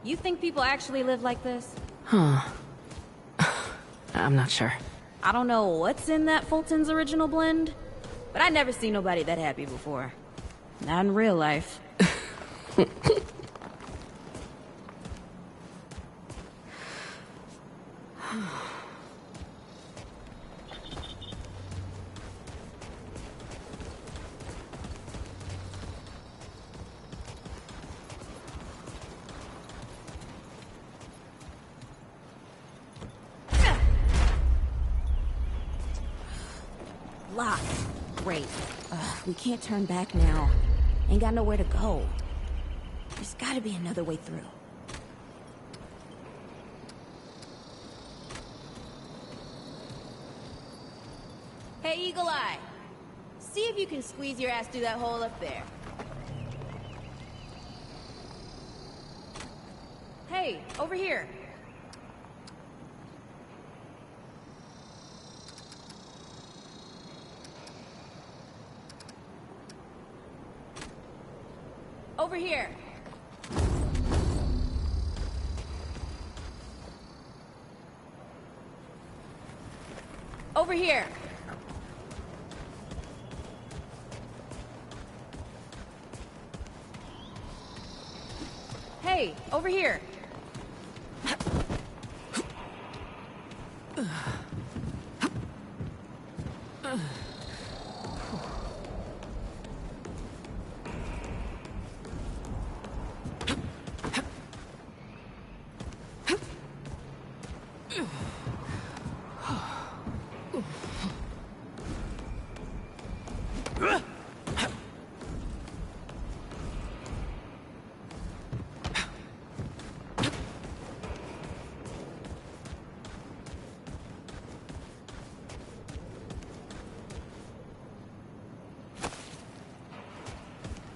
You think people actually live like this? Huh. I'm not sure. I don't know what's in that Fulton's original blend, but I never seen nobody that happy before. Not in real life. Locked. Great. We can't turn back now. Ain't got nowhere to go. There's gotta be another way through. Hey, Eagle Eye. See if you can squeeze your ass through that hole up there. Hey, over here. Over here. Over here. Hey, over here.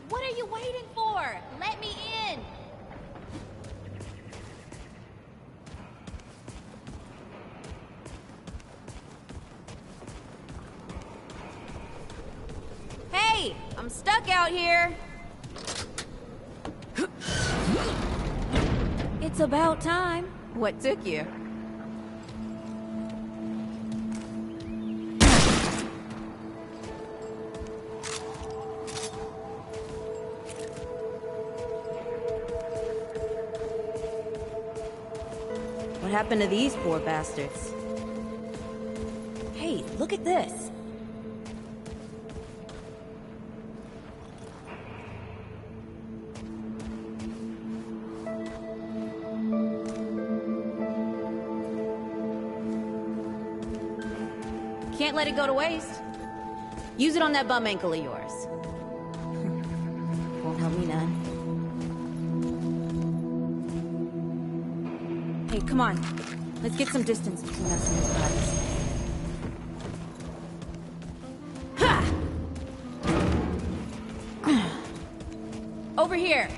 What are you waiting for? Let me in! Hey! I'm stuck out here! It's about time. What took you? What happened to these poor bastards? Hey, look at this! Can't let it go to waste. Use it on that bum ankle of yours. Won't help me none. Hey, come on. Let's get some distance between us and these bodies. Ha! Over here.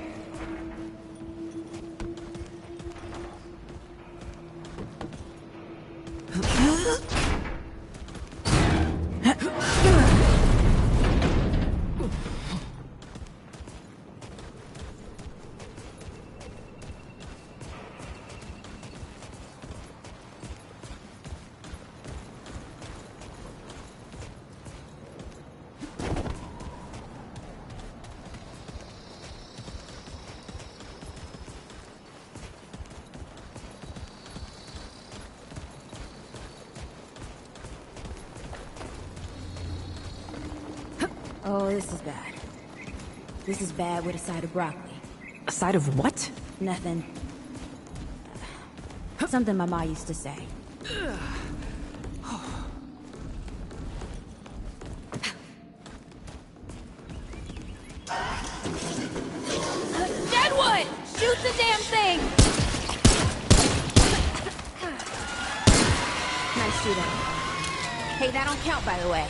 Oh, this is bad. This is bad with a side of broccoli. A side of what? Nothing. Something my ma used to say. Deadwood! Shoot the damn thing! Nice shooting. Hey, that don't count, by the way.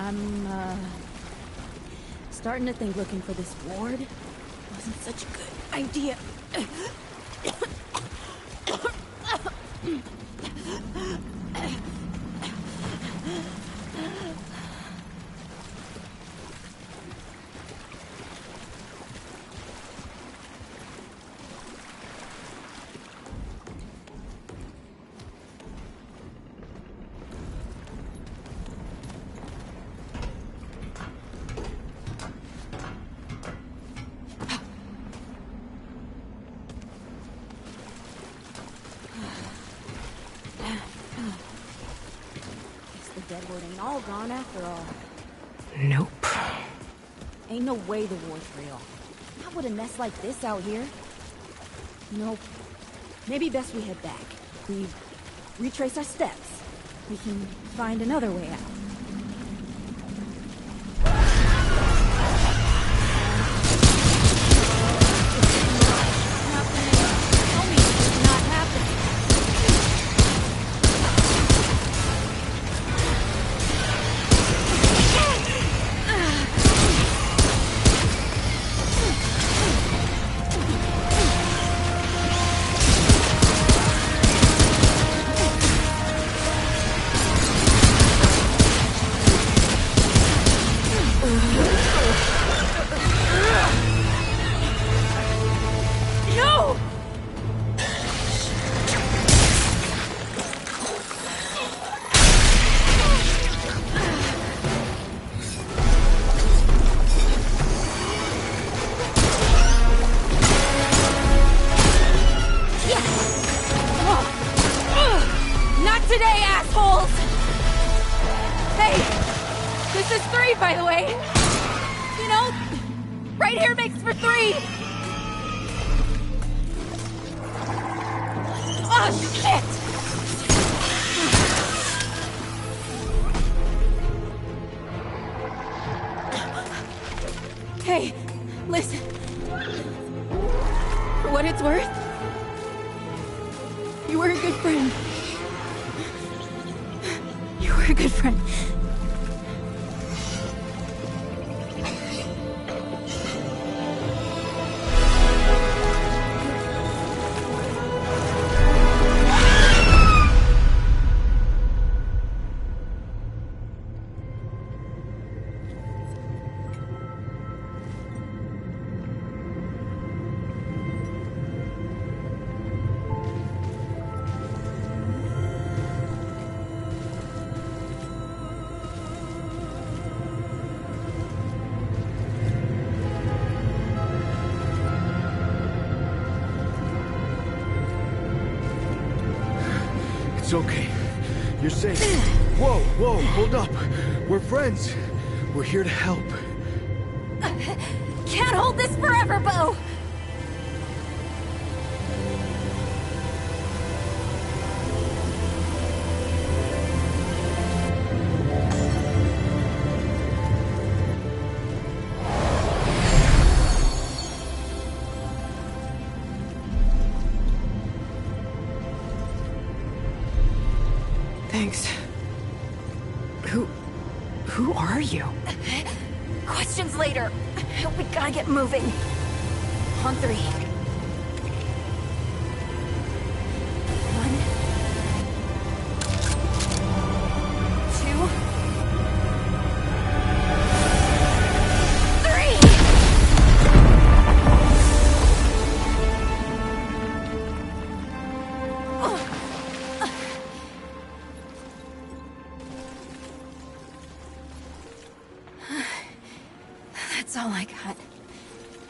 I'm, starting to think looking for this ward wasn't such a good idea. Deadwood ain't all gone after all. Nope. Ain't no way the war's real. Not with a nest like this out here. Nope. Maybe best we head back. We retrace our steps. We can find another way out. Today, assholes! Hey, this is 3, by the way. You know, right here makes for 3. Oh, shit! Hey, listen. For what it's worth, you were a good friend. You were a good friend. It's okay. You're safe. Whoa, whoa, hold up. We're friends. We're here to help. Can't hold this forever, Bo! Thanks. Who are you? Questions later. We gotta get moving. On 3. 1, 2. That's all I got.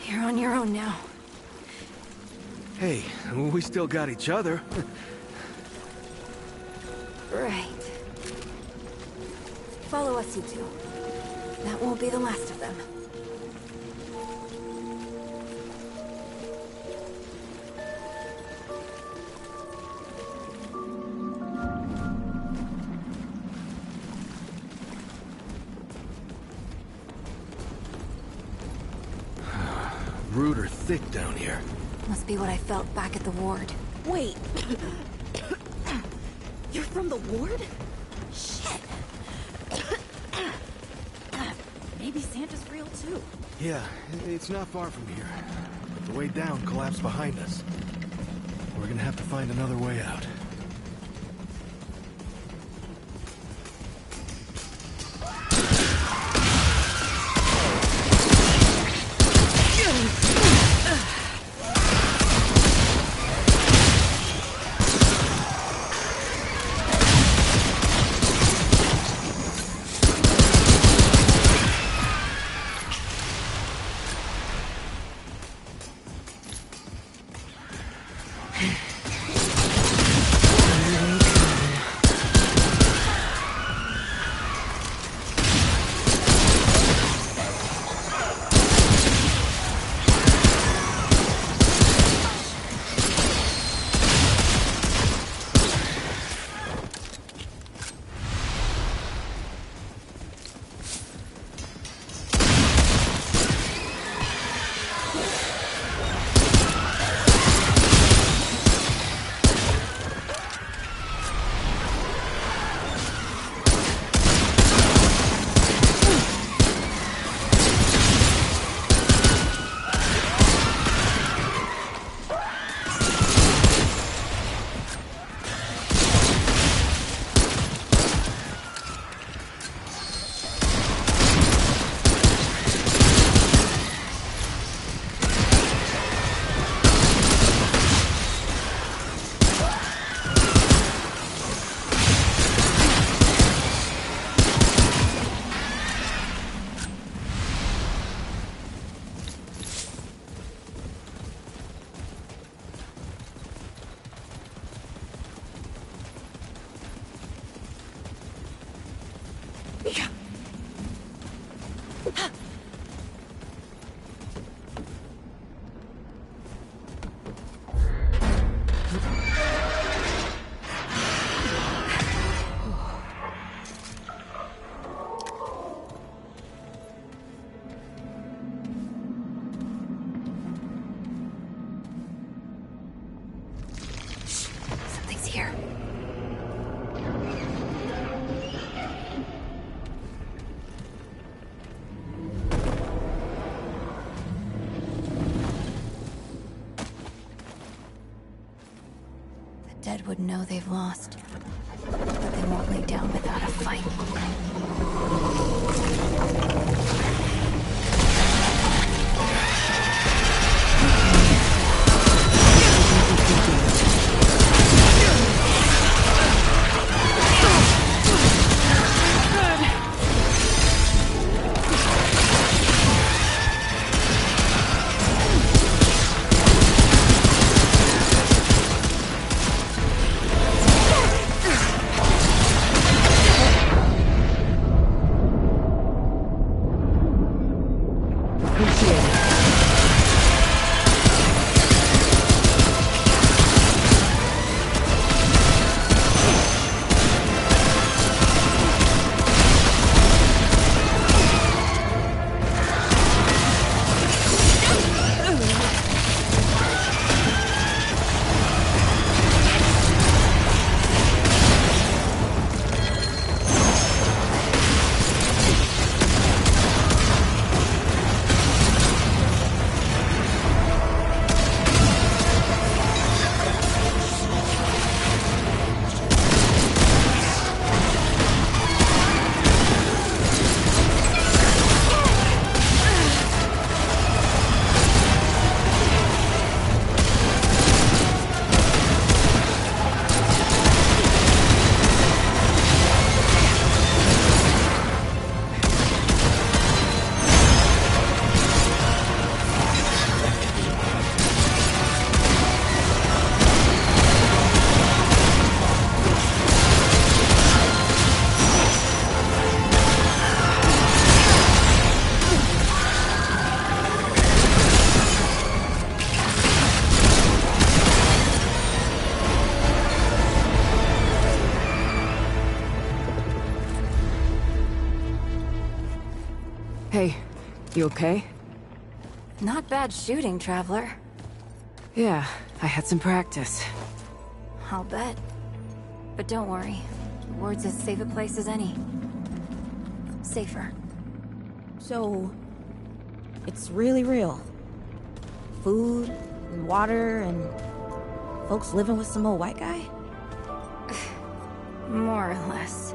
You're on your own now. Hey, we still got each other. Right. Follow us, you two. That won't be the last of them. Rude or thick down here. Must be what I felt back at the ward. Wait. You're from the ward? Shit. maybe Santa's real too. Yeah, it's not far from here. But the way down collapsed behind us. We're gonna have to find another way out. Something's here. The dead would know they've lost, but they won't lay down without a fight. Hey, you okay? Not bad shooting, Traveler. Yeah, I had some practice. I'll bet. But don't worry. Ward's as safe a place as any. Safer. So, it's really real. Food, and water, and folks living with some old white guy? More or less.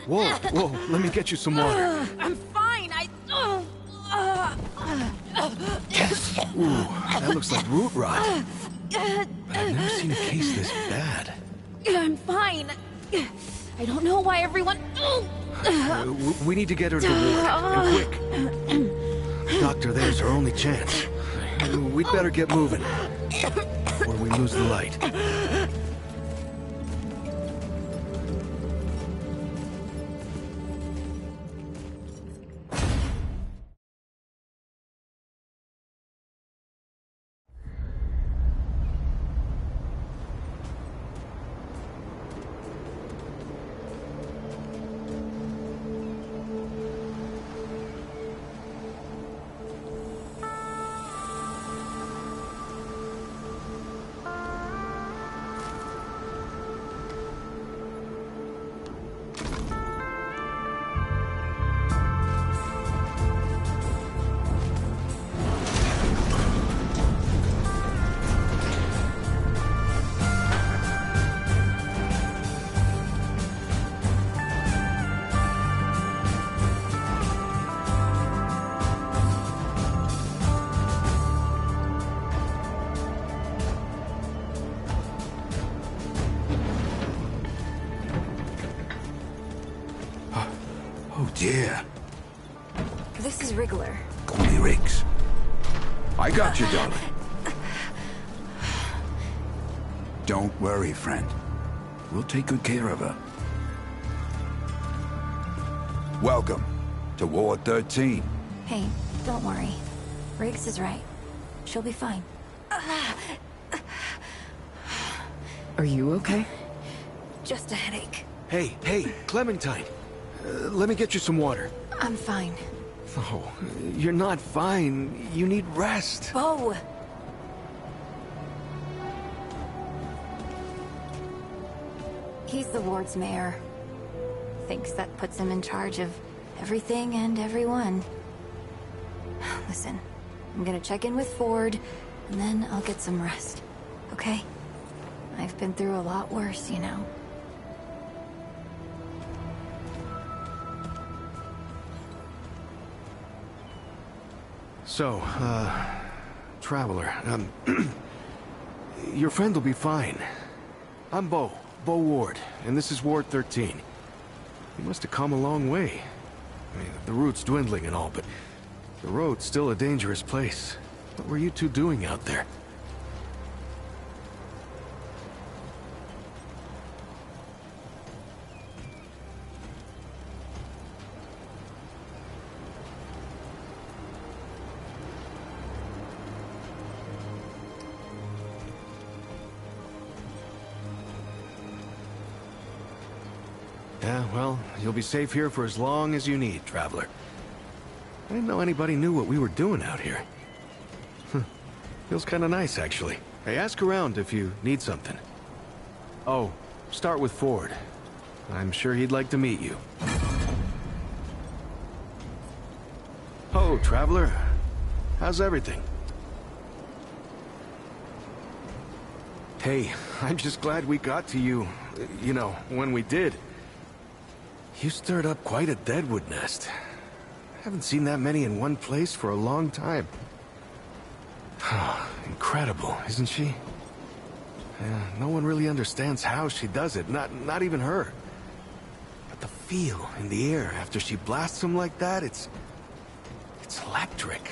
Whoa, whoa, let me get you some water. I'm fine, Ooh, that looks like root rot. But I've never seen a case this bad. I'm fine. I don't know why everyone... We need to get her to ward, and quick. Doctor, there's our only chance. We'd better get moving, or we lose the light. Oh dear. This is Wriggler. Call me Riggs. I got you, darling. Don't worry, friend. We'll take good care of her. Welcome to Ward 13. Hey, don't worry. Riggs is right. She'll be fine. Are you okay? Just a headache. Hey, Clementine. Let me get you some water. I'm fine. Oh, you're not fine. You need rest. Bo! He's the ward's mayor. Thinks that puts him in charge of everything and everyone. Listen, I'm gonna check in with Ford, and then I'll get some rest. Okay? I've been through a lot worse, you know. So, Traveler, your friend will be fine. I'm Bo Ward, and this is Ward 13. You must have come a long way. I mean, the route's dwindling and all, but the road's still a dangerous place. What were you two doing out there? Yeah, well, you'll be safe here for as long as you need, Traveler. I didn't know anybody knew what we were doing out here. Feels kind of nice, actually. Hey, ask around if you need something. Oh, start with Ford. I'm sure he'd like to meet you. Oh, Traveler. How's everything? Hey, I'm just glad we got to you, you know, when we did. You stirred up quite a deadwood nest. Haven't seen that many in one place for a long time. Incredible, isn't she? Yeah, no one really understands how she does it, not even her. But the feel in the air after she blasts them like that, it's electric.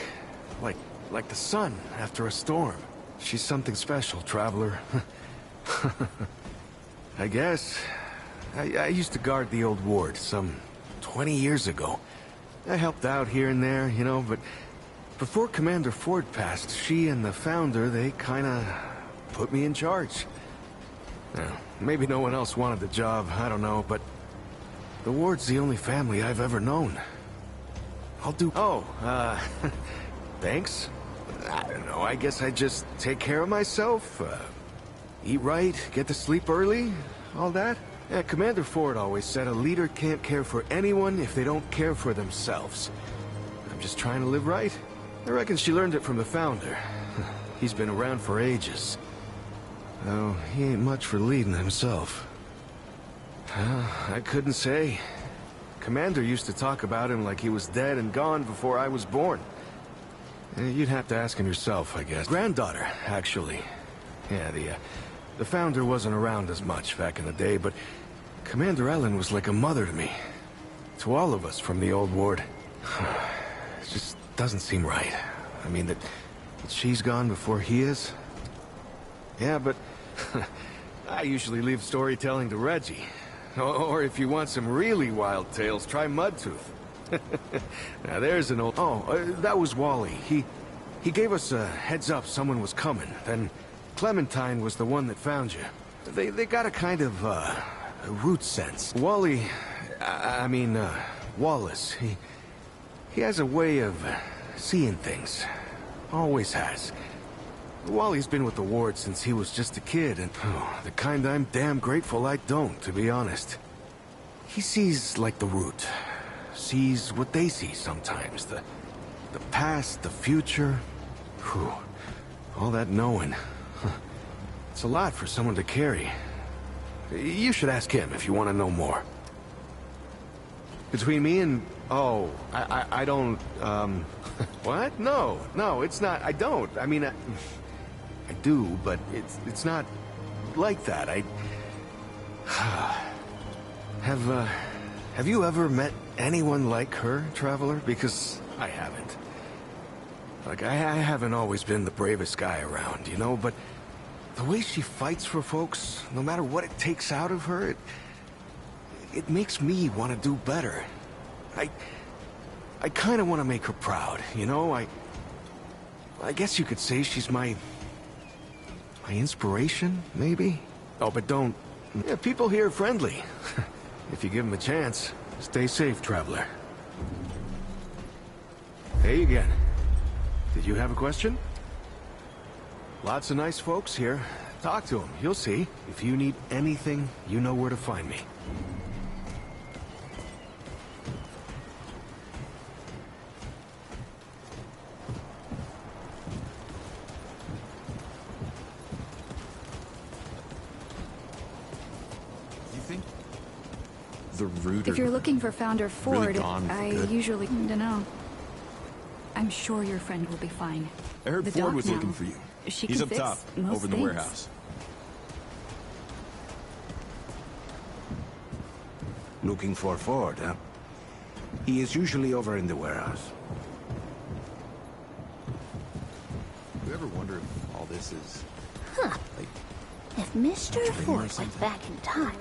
Like the sun after a storm. She's something special, Traveler. I guess. I used to guard the old ward some 20 years ago. I helped out here and there, you know, but before Commander Ford passed, she and the founder, they kinda put me in charge. Now, maybe no one else wanted the job, I don't know, but the ward's the only family I've ever known. I'll do... Oh, thanks. I don't know, I guess I just take care of myself, eat right, get to sleep early, all that. Yeah, Commander Ford always said a leader can't care for anyone if they don't care for themselves. I'm just trying to live right. I reckon she learned it from the Founder. He's been around for ages. Though he ain't much for leading himself. I couldn't say. Commander used to talk about him like he was dead and gone before I was born. You'd have to ask him yourself, I guess. Granddaughter, actually. Yeah, the Founder wasn't around as much back in the day, but Commander Ellen was like a mother to me. To all of us from the old ward. It just doesn't seem right. I mean, that she's gone before he is. Yeah, but I usually leave storytelling to Reggie. Or if you want some really wild tales, try Mudtooth. Now there's an old... Oh, that was Wally. He gave us a heads up someone was coming. Then Clementine was the one that found you. They got a kind of, a root sense. Wally... I mean, Wallace, he has a way of seeing things. Always has. Wally's been with the ward since he was just a kid, and the kind I'm damn grateful I don't, to be honest. He sees like the root. Sees what they see sometimes. The past, the future. Whew. All that knowing. It's a lot for someone to carry. You should ask him if you want to know more. Between me and... Oh, I don't, What? No, it's not. I don't. I mean, I do, but it's not like that. Have you ever met anyone like her, Traveler? Because I haven't. Like, I haven't always been the bravest guy around, you know, but the way she fights for folks, no matter what it takes out of her, it makes me want to do better. I kind of want to make her proud, you know? I guess you could say she's my inspiration, maybe? Oh, but don't... Yeah, people here are friendly. If you give them a chance. Stay safe, Traveler. Hey again. Did you have a question? Lots of nice folks here. Talk to them, you'll see. If you need anything, you know where to find me. The root If you're looking for Founder Ford, really gone for I good? usually don't know. I'm sure your friend will be fine. I heard The Ford doc was now. looking for you. She He's can up fix top, most over in the things. warehouse. Looking for Ford, huh? He is usually over in the warehouse. You ever wonder if all this is... Huh. like... If Mr. dream or Ford went something? back in time,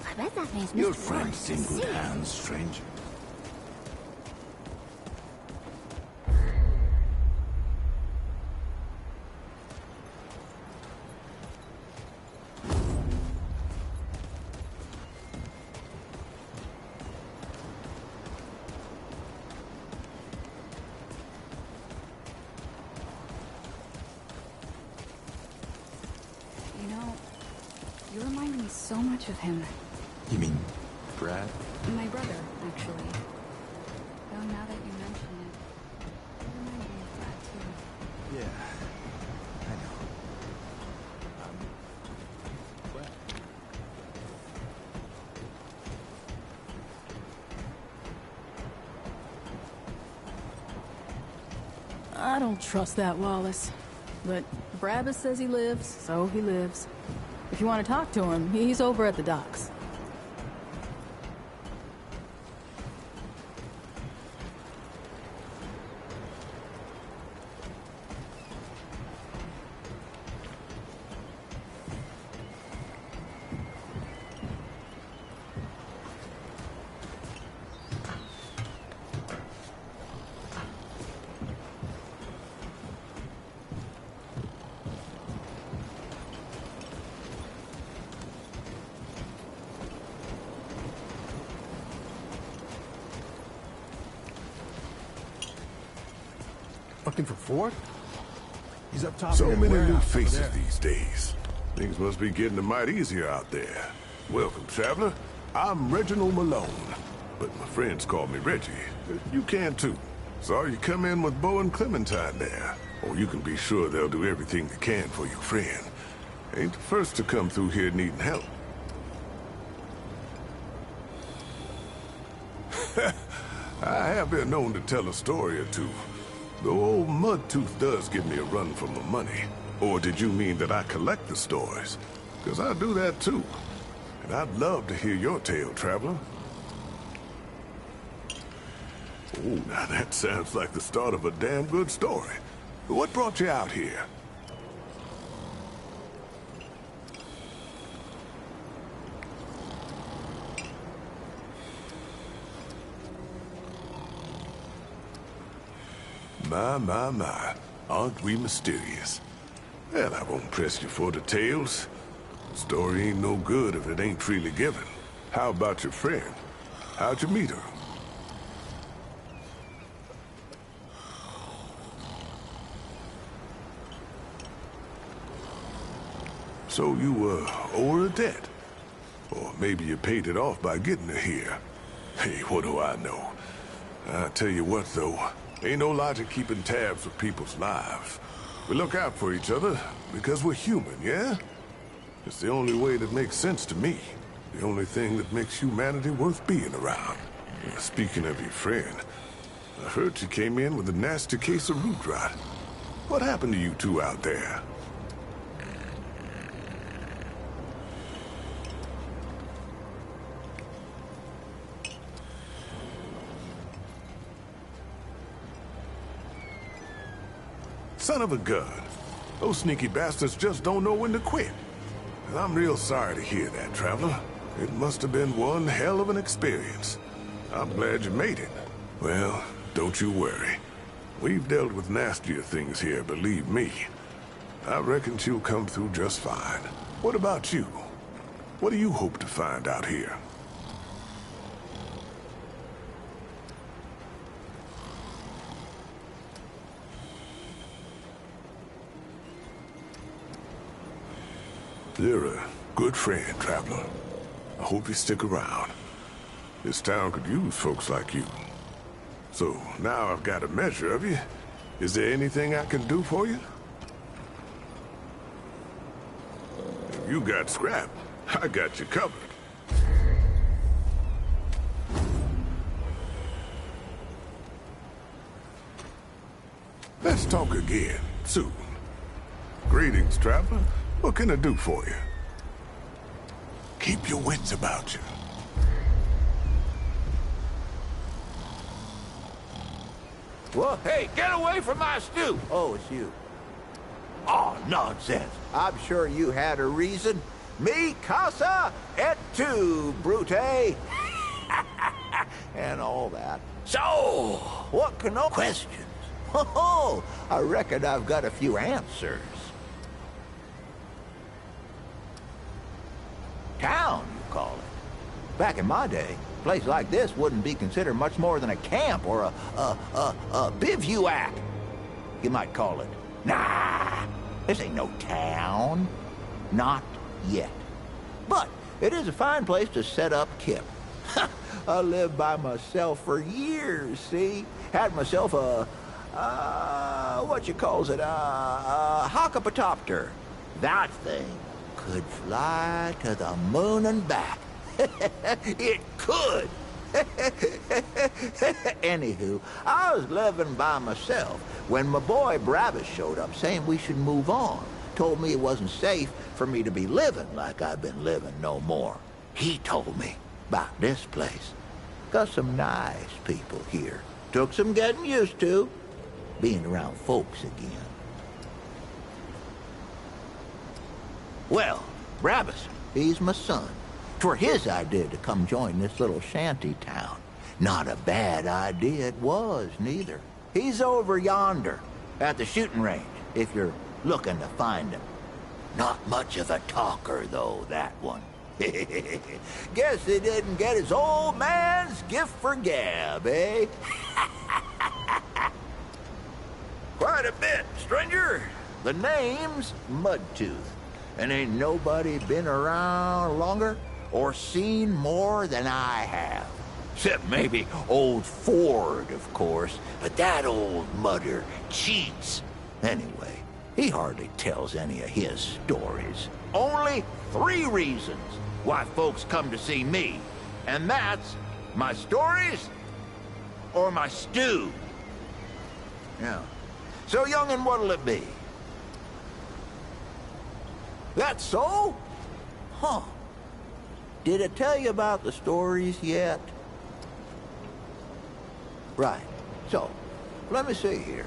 I bet that means Your Mr. friend's Ford's in good deceased. hands, stranger. You know, you remind me so much of him. You mean Brad? My brother, actually. Though now that you mention it, you remind me of Brad too. Yeah. I know. Brad. I don't trust that, Wallace. But Brabus says he lives, so he lives. If you want to talk to him, he's over at the docks. Looking for Ford? He's up top So in the many new warehouse over faces there. these days. Things must be getting a mite easier out there. Welcome, traveler. I'm Reginald Malone, but my friends call me Reggie. You can too. Sorry you come in with Bo and Clementine there. Or you can be sure they'll do everything they can for your friend. Ain't the first to come through here needing help. I have been known to tell a story or two. Though old Mudtooth does give me a run for my money. Or did you mean that I collect the stories? Because I do that too. And I'd love to hear your tale, traveler. Oh, now that sounds like the start of a damn good story. What brought you out here? My. Aren't we mysterious? Well, I won't press you for details. The story ain't no good if it ain't freely given. How about your friend? How'd you meet her? So you, owe her a debt? Or maybe you paid it off by getting her here. Hey, what do I know? I tell you what, though. Ain't no logic keeping tabs with people's lives. We look out for each other because we're human, yeah? It's the only way that makes sense to me. The only thing that makes humanity worth being around. Speaking of your friend, I heard she came in with a nasty case of root rot. What happened to you two out there? Son of a gun. Those sneaky bastards just don't know when to quit. And I'm real sorry to hear that, traveler. It must have been one hell of an experience. I'm glad you made it. Well, don't you worry. We've dealt with nastier things here, believe me. I reckon she'll come through just fine. What about you? What do you hope to find out here? You're a good friend, traveler. I hope you stick around. This town could use folks like you. So, now I've got a measure of you. Is there anything I can do for you? If you got scrap, I got you covered. Let's talk again, soon. Greetings, traveler. What can I do for you? Keep your wits about you. Well, hey, get away from my stoop! Oh, it's you. Oh, nonsense. I'm sure you had a reason. Mi casa et tu, Brute. And all that. So, what can no questions? Oh, I reckon I've got a few answers. Town, you call it. Back in my day, a place like this wouldn't be considered much more than a camp or a bivouac. You might call it. Nah, this ain't no town. Not yet. But it is a fine place to set up camp. I lived by myself for years, see? Had myself what you calls it, a Hakapatopter. That thing could fly to the moon and back. It could. Anywho, I was living by myself when my boy Brabus showed up saying we should move on. Told me it wasn't safe for me to be living like I've been living no more. He told me about this place. Got some nice people here. Took some getting used to, being around folks again. Well, Brabus, he's my son. 'Twere his idea to come join this little shanty town. Not a bad idea it was, neither. He's over yonder, at the shooting range, if you're looking to find him. Not much of a talker, though, that one. Guess he didn't get his old man's gift for gab, eh? Quite a bit, stranger. The name's Mudtooth. And ain't nobody been around longer? or seen more than I have. Except maybe old Ford, of course. But that old mudder cheats. Anyway, he hardly tells any of his stories. Only 3 reasons why folks come to see me. And that's my stories or my stew. Yeah. So, youngin', what'll it be? That so? Huh. Did it tell you about the stories yet? Right. So, let me see here.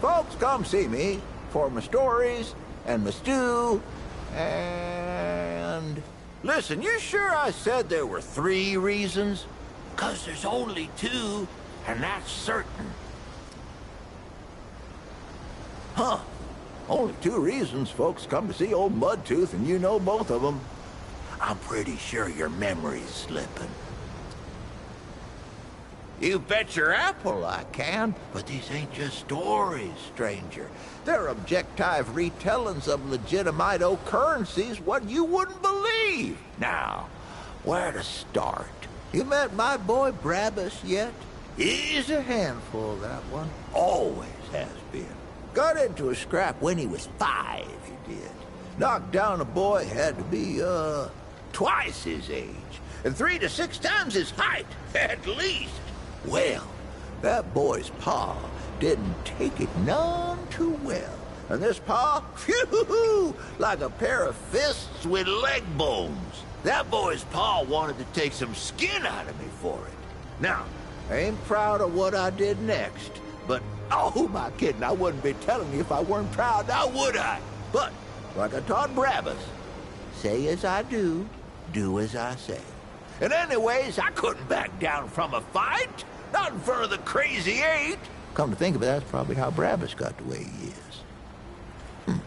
Folks come see me for my stories and my stew and... Listen, you sure I said there were 3 reasons? 'Cause there's only 2, and that's certain. Huh. Only 2 reasons folks come to see old Mudtooth, and you know both of them. I'm pretty sure your memory's slipping. You bet your apple I can, but these ain't just stories, stranger. They're objective retellings of legitimate occurrences what you wouldn't believe. Now, where to start? You met my boy Brabus yet? He's a handful, that one. Always has been. Got into a scrap when he was 5, he did. Knocked down a boy had to be, twice his age. And 3 to 6 times his height, at least. Well, that boy's pa didn't take it none too well. And this pa, phew, like a pair of fists with leg bones. That boy's pa wanted to take some skin out of me for it. Now, I ain't proud of what I did next, but, oh, who am I kidding? I wouldn't be telling you if I weren't proud, now would I? But, like I taught Brabus, say as I do as I say. And anyways, I couldn't back down from a fight. Not in front of the Crazy 8. Come to think of it, that's probably how Brabus got the way he is.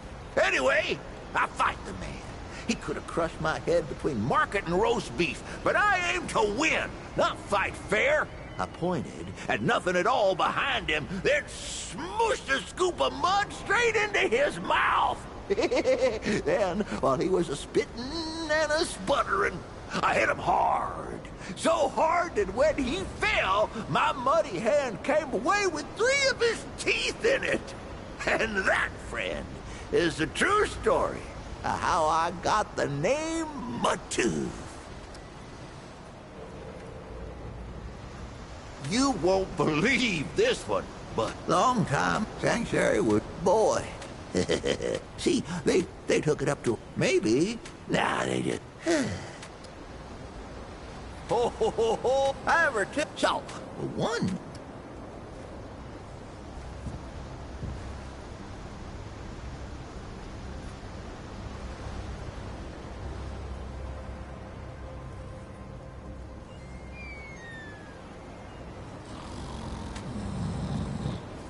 Anyway, I fight the man. He could have crushed my head between market and roast beef, but I aim to win, not fight fair. I pointed at nothing at all behind him, then smooshed a scoop of mud straight into his mouth. Then, while he was a-spitting and a-sputtering, I hit him hard. So hard that when he fell, my muddy hand came away with 3 of his teeth in it. And that, friend, is the true story of how I got the name Mudtooth. You won't believe this one, but long time Sanctuary was boy. See, they took it up to maybe. Nah, they just. Ho, ho, ho, ho. I ever took so one.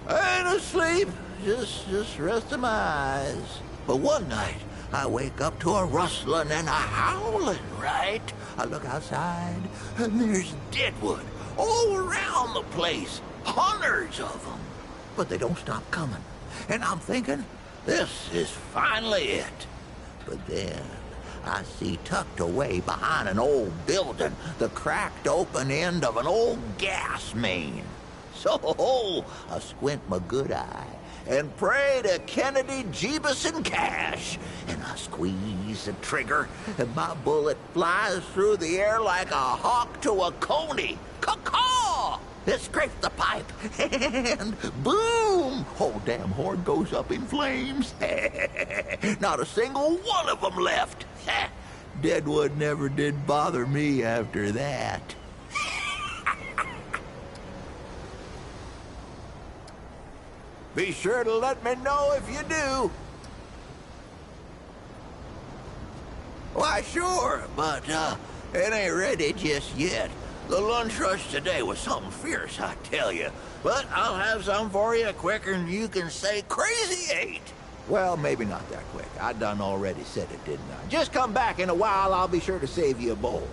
I ain't asleep, just resting my eyes. But one night, I wake up to a rustling and a howling, right? I look outside, and there's deadwood all around the place. Hundreds of them. But they don't stop coming. And I'm thinking, this is finally it. But then, I see tucked away behind an old building the cracked open end of an old gas main. So, I squint my good eye and pray to Kennedy, Jeebus, and Cash. And I squeeze the trigger, and my bullet flies through the air like a hawk to a coney. Caw-caw! It scrapes the pipe, and boom! Whole damn horde goes up in flames. Not a single one of them left. Deadwood never did bother me after that. Be sure to let me know if you do. Why, sure, but, it ain't ready just yet. The lunch rush today was something fierce, I tell you. But I'll have some for you quicker than you can say Crazy 8. Well, maybe not that quick. I done already said it, didn't I? Just come back in a while, I'll be sure to save you a bowl.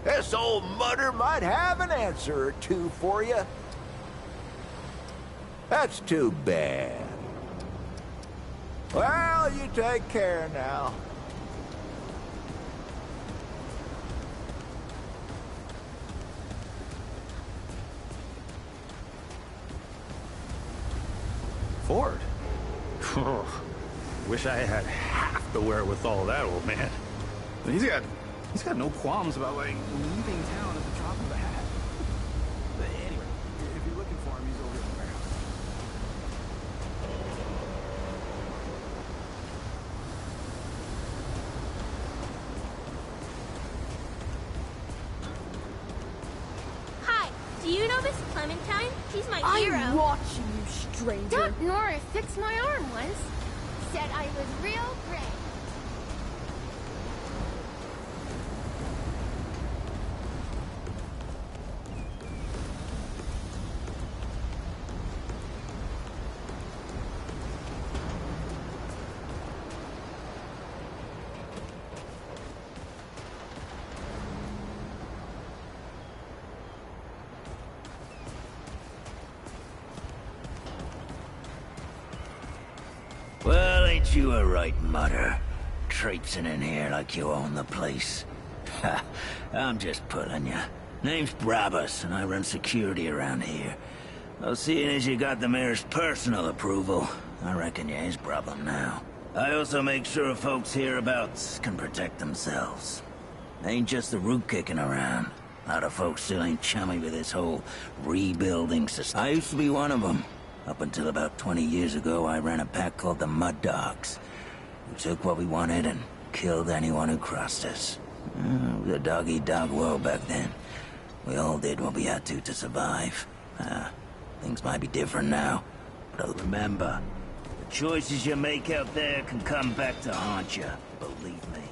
This old mudder might have an answer or two for you. That's too bad. Well, you take care now. Ford? Wish I had half the wherewithal of that old man. He's got no qualms about, like, leaving town at the drop of a hat. But anyway, if you're looking for him, he's over in the warehouse. Hi, do you know Miss Clementine? She's my hero. I'm watching you, stranger. Doc Norris fixed my arm once. Said I was real great. Well, ain't you a right mutter? Traipsing in here like you own the place. Ha, I'm just pulling ya. Name's Brabus, and I run security around here. Well, seeing as you got the mayor's personal approval, I reckon you his problem now. I also make sure folks hereabouts can protect themselves. Ain't just the root kicking around. A lot of folks still ain't chummy with this whole rebuilding system. I used to be one of them. Up until about 20 years ago, I ran a pack called the Mud Dogs. We took what we wanted and killed anyone who crossed us. It was a dog-eat-dog world back then. We all did what we had to survive. Things might be different now, but remember, the choices you make out there can come back to haunt you, believe me.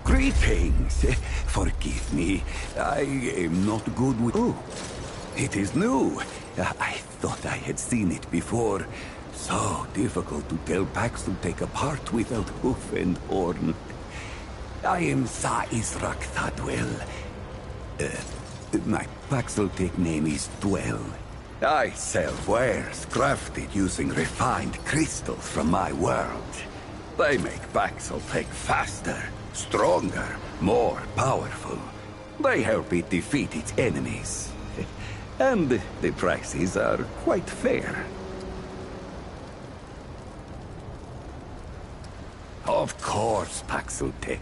Greetings. Forgive me. I am not good with... Oh, it is new. I thought I had seen it before. So difficult to tell packs to take apart without hoof and horn. I am Sa Israk Thadwell. My Paxeltech name is Dwell. I sell wares crafted using refined crystals from my world. They make Paxeltech faster, stronger, more powerful. They help it defeat its enemies. And the prices are quite fair. Of course, Paxeltech.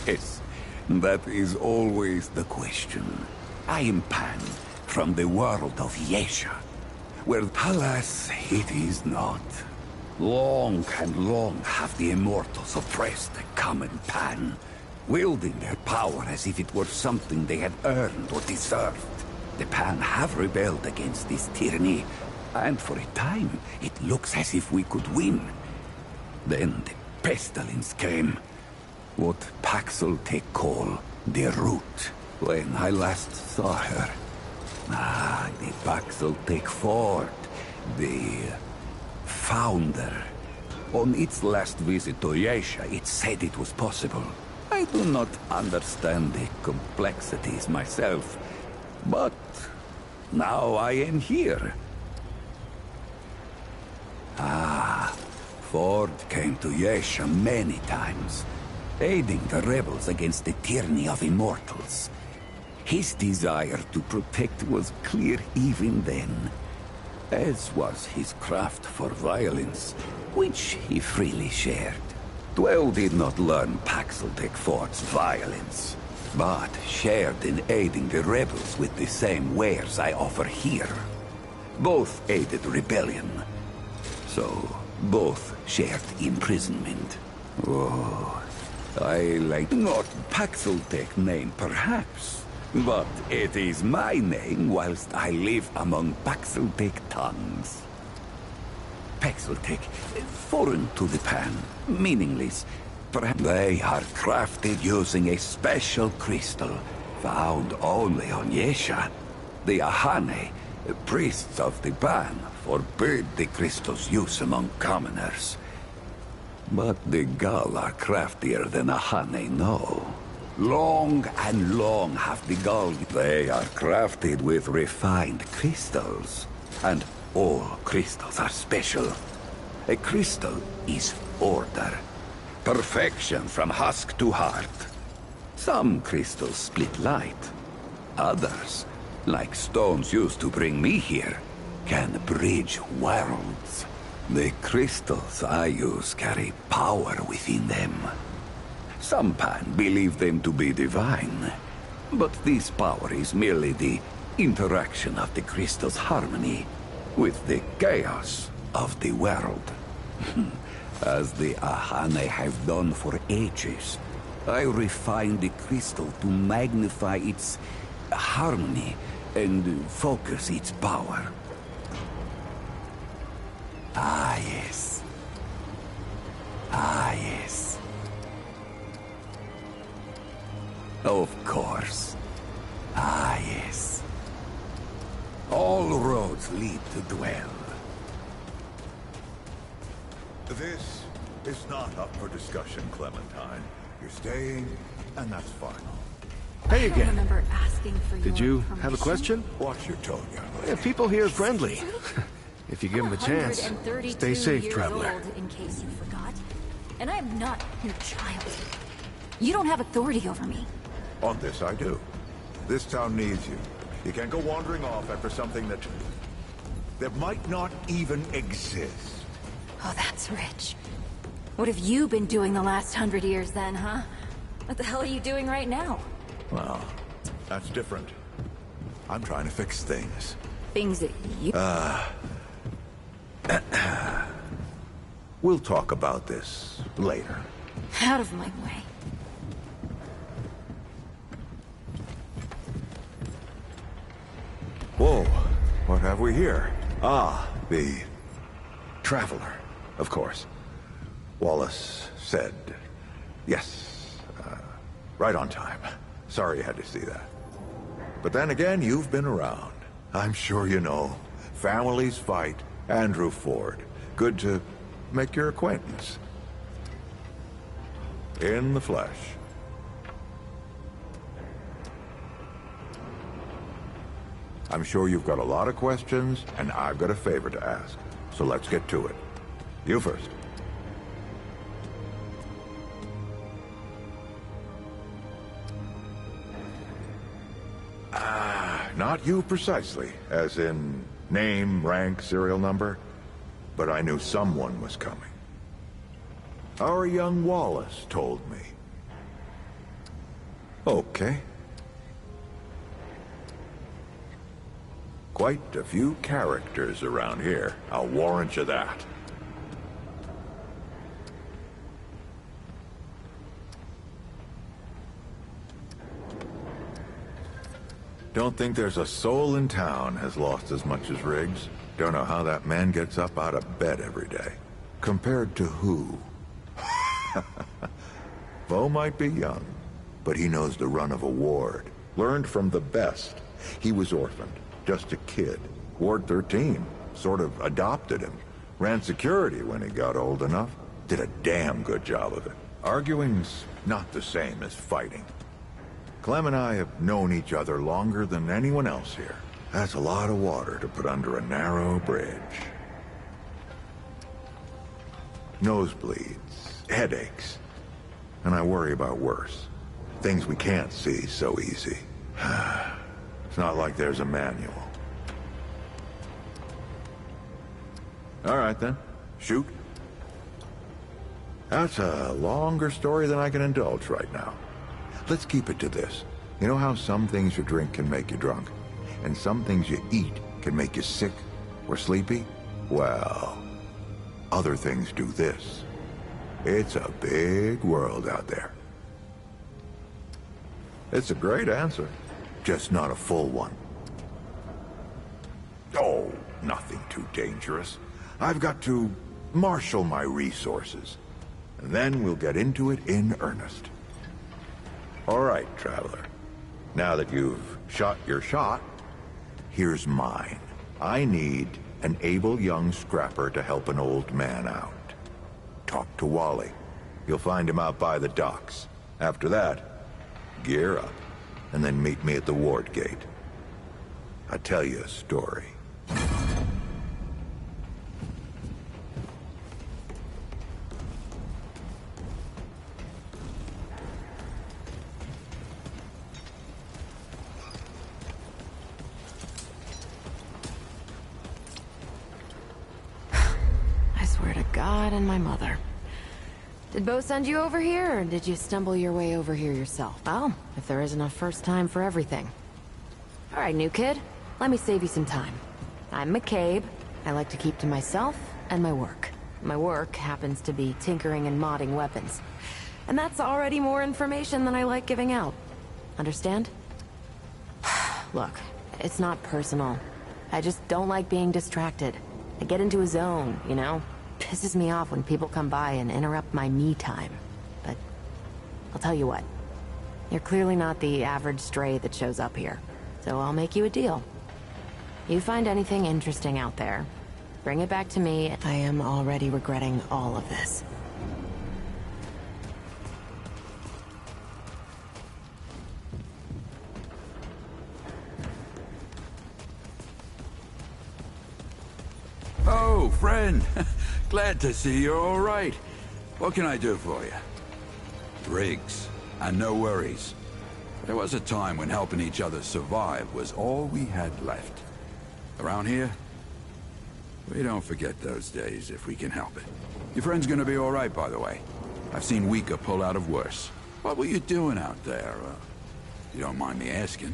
Yes, that is always the question. I am Pan, from the world of Yesha, where, alas, it is not. Long and long have the Immortals oppressed the common Pan, wielding their power as if it were something they had earned or deserved. The Pan have rebelled against this tyranny, and for a time, it looks as if we could win. Then the pestilence came. What Paxeltech call the Root. When I last saw her. The Paxeltech Ford. The founder. On its last visit to Yesha, it said it was possible. I do not understand the complexities myself, but now I am here. Ford came to Yesha many times, aiding the rebels against the tyranny of immortals. His desire to protect was clear even then, as was his craft for violence, which he freely shared. Dwell did not learn Paxeltech Ford's violence, but shared in aiding the rebels with the same wares I offer here. Both aided rebellion, so both shared imprisonment. Oh, I like not Paxeltech name perhaps, but it is my name whilst I live among Paxeltech tongues. Paxeltech, foreign to the Pan, meaningless. Perhaps they are crafted using a special crystal found only on Yesha. The Ahane, priests of the Pan, forbid the crystal's use among commoners. But the Gull are craftier than Ahane know. Long and long have the Gull. They are crafted with refined crystals, and all crystals are special. A crystal is order. Perfection from husk to heart. Some crystals split light. Others, like stones used to bring me here, can bridge worlds. The crystals I use carry power within them. Some Pan believe them to be divine, but this power is merely the interaction of the crystal's harmony with the chaos of the world. As the Ahane have done for ages, I refine the crystal to magnify its harmony and focus its power. Ah, yes. Ah, yes. Of course. Ah, yes. All roads lead to Dwell. This is not up for discussion, Clementine. You're staying, and that's final. Hey I don't again. remember asking for Did your you permission. have a question? Watch your tone, young lady. Yeah, people here are friendly. If you give them a chance. 132 Stay safe, years traveler. old, in case you forgot. And I am not your child. You don't have authority over me. On this, I do. This town needs you. You can't go wandering off after something that might not even exist. Oh, that's rich. What have you been doing the last 100 years then, huh? What the hell are you doing right now? Well, that's different. I'm trying to fix things. Things that you... We'll talk about this later. Out of my way. Whoa, what have we here? Ah, the Traveler, of course. Wallace said, yes, right on time. Sorry you had to see that. But then again, you've been around. I'm sure you know. Families fight. Andrew Ford. Good to make your acquaintance. In the flesh. I'm sure you've got a lot of questions, and I've got a favor to ask. So let's get to it. You first. Not you precisely, as in name, rank, serial number, but I knew someone was coming. Our young Wallace told me. Okay. Quite a few characters around here, I'll warrant you that. Don't think there's a soul in town has lost as much as Riggs. Don't know how that man gets up out of bed every day. Compared to who? Bo might be young, but he knows the run of a ward. Learned from the best. He was orphaned, just a kid. Ward 13 sort of adopted him. Ran security when he got old enough. Did a damn good job of it. Arguing's not the same as fighting. Clem and I have known each other longer than anyone else here. That's a lot of water to put under a narrow bridge. nosebleeds, headaches. And I worry about worse. Things we can't see so easy. It's not like there's a manual. All right, then. Shoot. That's a longer story than I can indulge right now. Let's keep it to this. You know how some things you drink can make you drunk? And some things you eat can make you sick or sleepy? Well, other things do this. It's a big world out there. It's a great answer, just not a full one. Oh, nothing too dangerous. I've got to marshal my resources, and then we'll get into it in earnest. All right, traveler. Now that you've shot your shot, here's mine. I need an able young scrapper to help an old man out. Talk to Wally. You'll find him out by the docks. After that, gear up, and then meet me at the ward gate. I'll tell you a story. God and my mother. Did Bo send you over here, or did you stumble your way over here yourself? Well, if there isn't a first time for everything. All right, new kid. Let me save you some time. I'm McCabe. I like to keep to myself and my work. My work happens to be tinkering and modding weapons. And that's already more information than I like giving out. Understand? Look, it's not personal. I just don't like being distracted. I get into a zone, you know? Pisses me off when people come by and interrupt my me time. But I'll tell you what. You're clearly not the average stray that shows up here. So I'll make you a deal. You find anything interesting out there, bring it back to me. I am already regretting all of this. Oh, friend. Glad to see you're all right. What can I do for you? Riggs, and no worries. There was a time when helping each other survive was all we had left. Around here, we don't forget those days if we can help it. Your friend's gonna be all right, by the way. I've seen weaker pull out of worse. What were you doing out there? You don't mind me asking.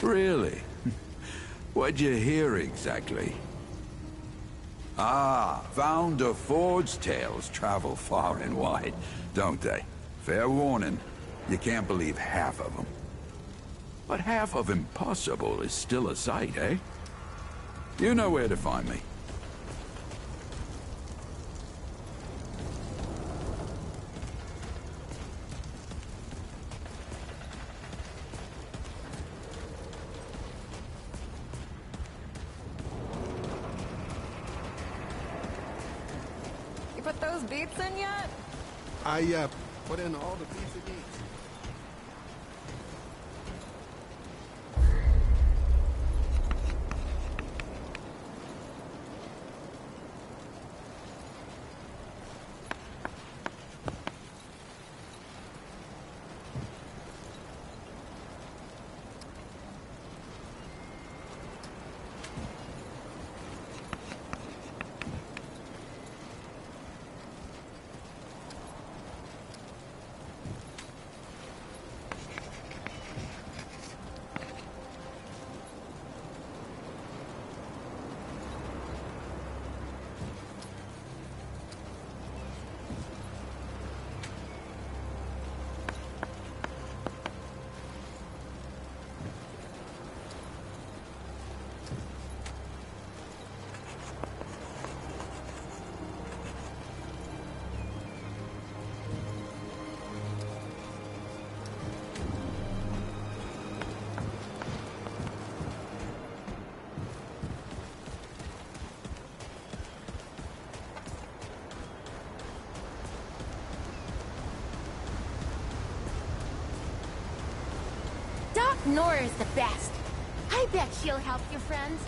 Really? What'd you hear exactly? Ah, Founder Ford's tales travel far and wide, don't they? Fair warning, you can't believe half of them. But half of impossible is still a sight, eh? You know where to find me. Put those beats in yet? I put in all the beats it needs. Nora's the best. I bet she'll help your friends.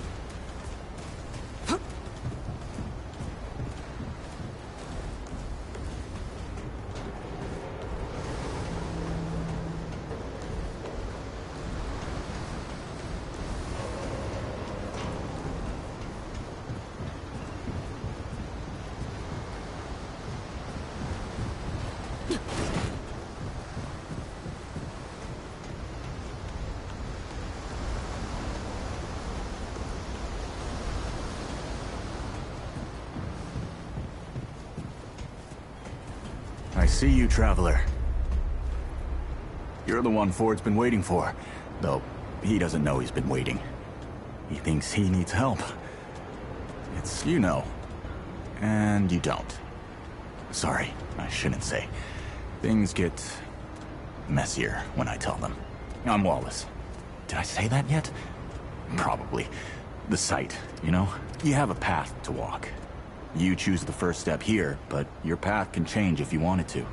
I see you, Traveler. You're the one Ford's been waiting for. Though, he doesn't know he's been waiting. He thinks he needs help. It's you know. And you don't. Sorry, I shouldn't say. Things get messier when I tell them. I'm Wallace. Did I say that yet? Probably. The site, you know? You have a path to walk. You choose the first step here, but your path can change if you want it to.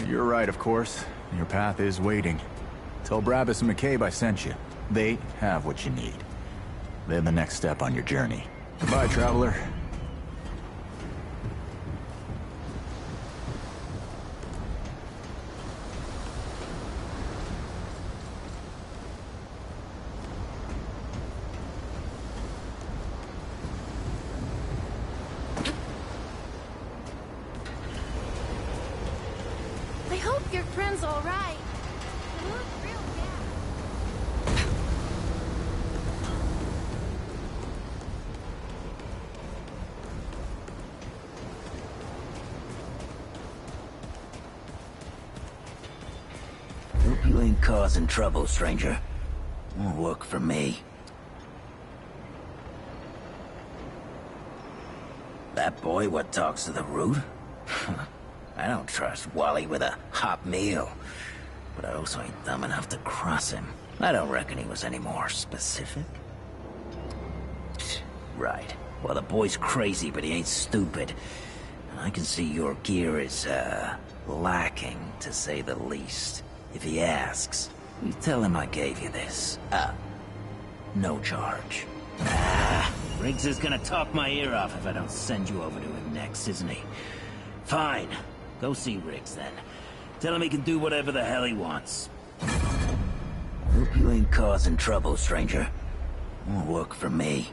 You're right, of course. Your path is waiting. Tell Brabus and McCabe I sent you. They have what you need. They're the next step on your journey. Goodbye, Traveler. I hope your friend's all right. You look real bad. Hope you ain't causing trouble, stranger. Won't work for me. That boy what talks to the root? I don't trust Wally with a hot meal. But I also ain't dumb enough to cross him. I don't reckon he was any more specific. Right. Well, the boy's crazy, but he ain't stupid. And I can see your gear is, lacking, to say the least. If he asks, you tell him I gave you this. No charge. Riggs is gonna talk my ear off if I don't send you over to him next, isn't he? Fine. Go see Riggs, then. Tell him he can do whatever the hell he wants. Hope you ain't causing trouble, stranger. Won't work for me.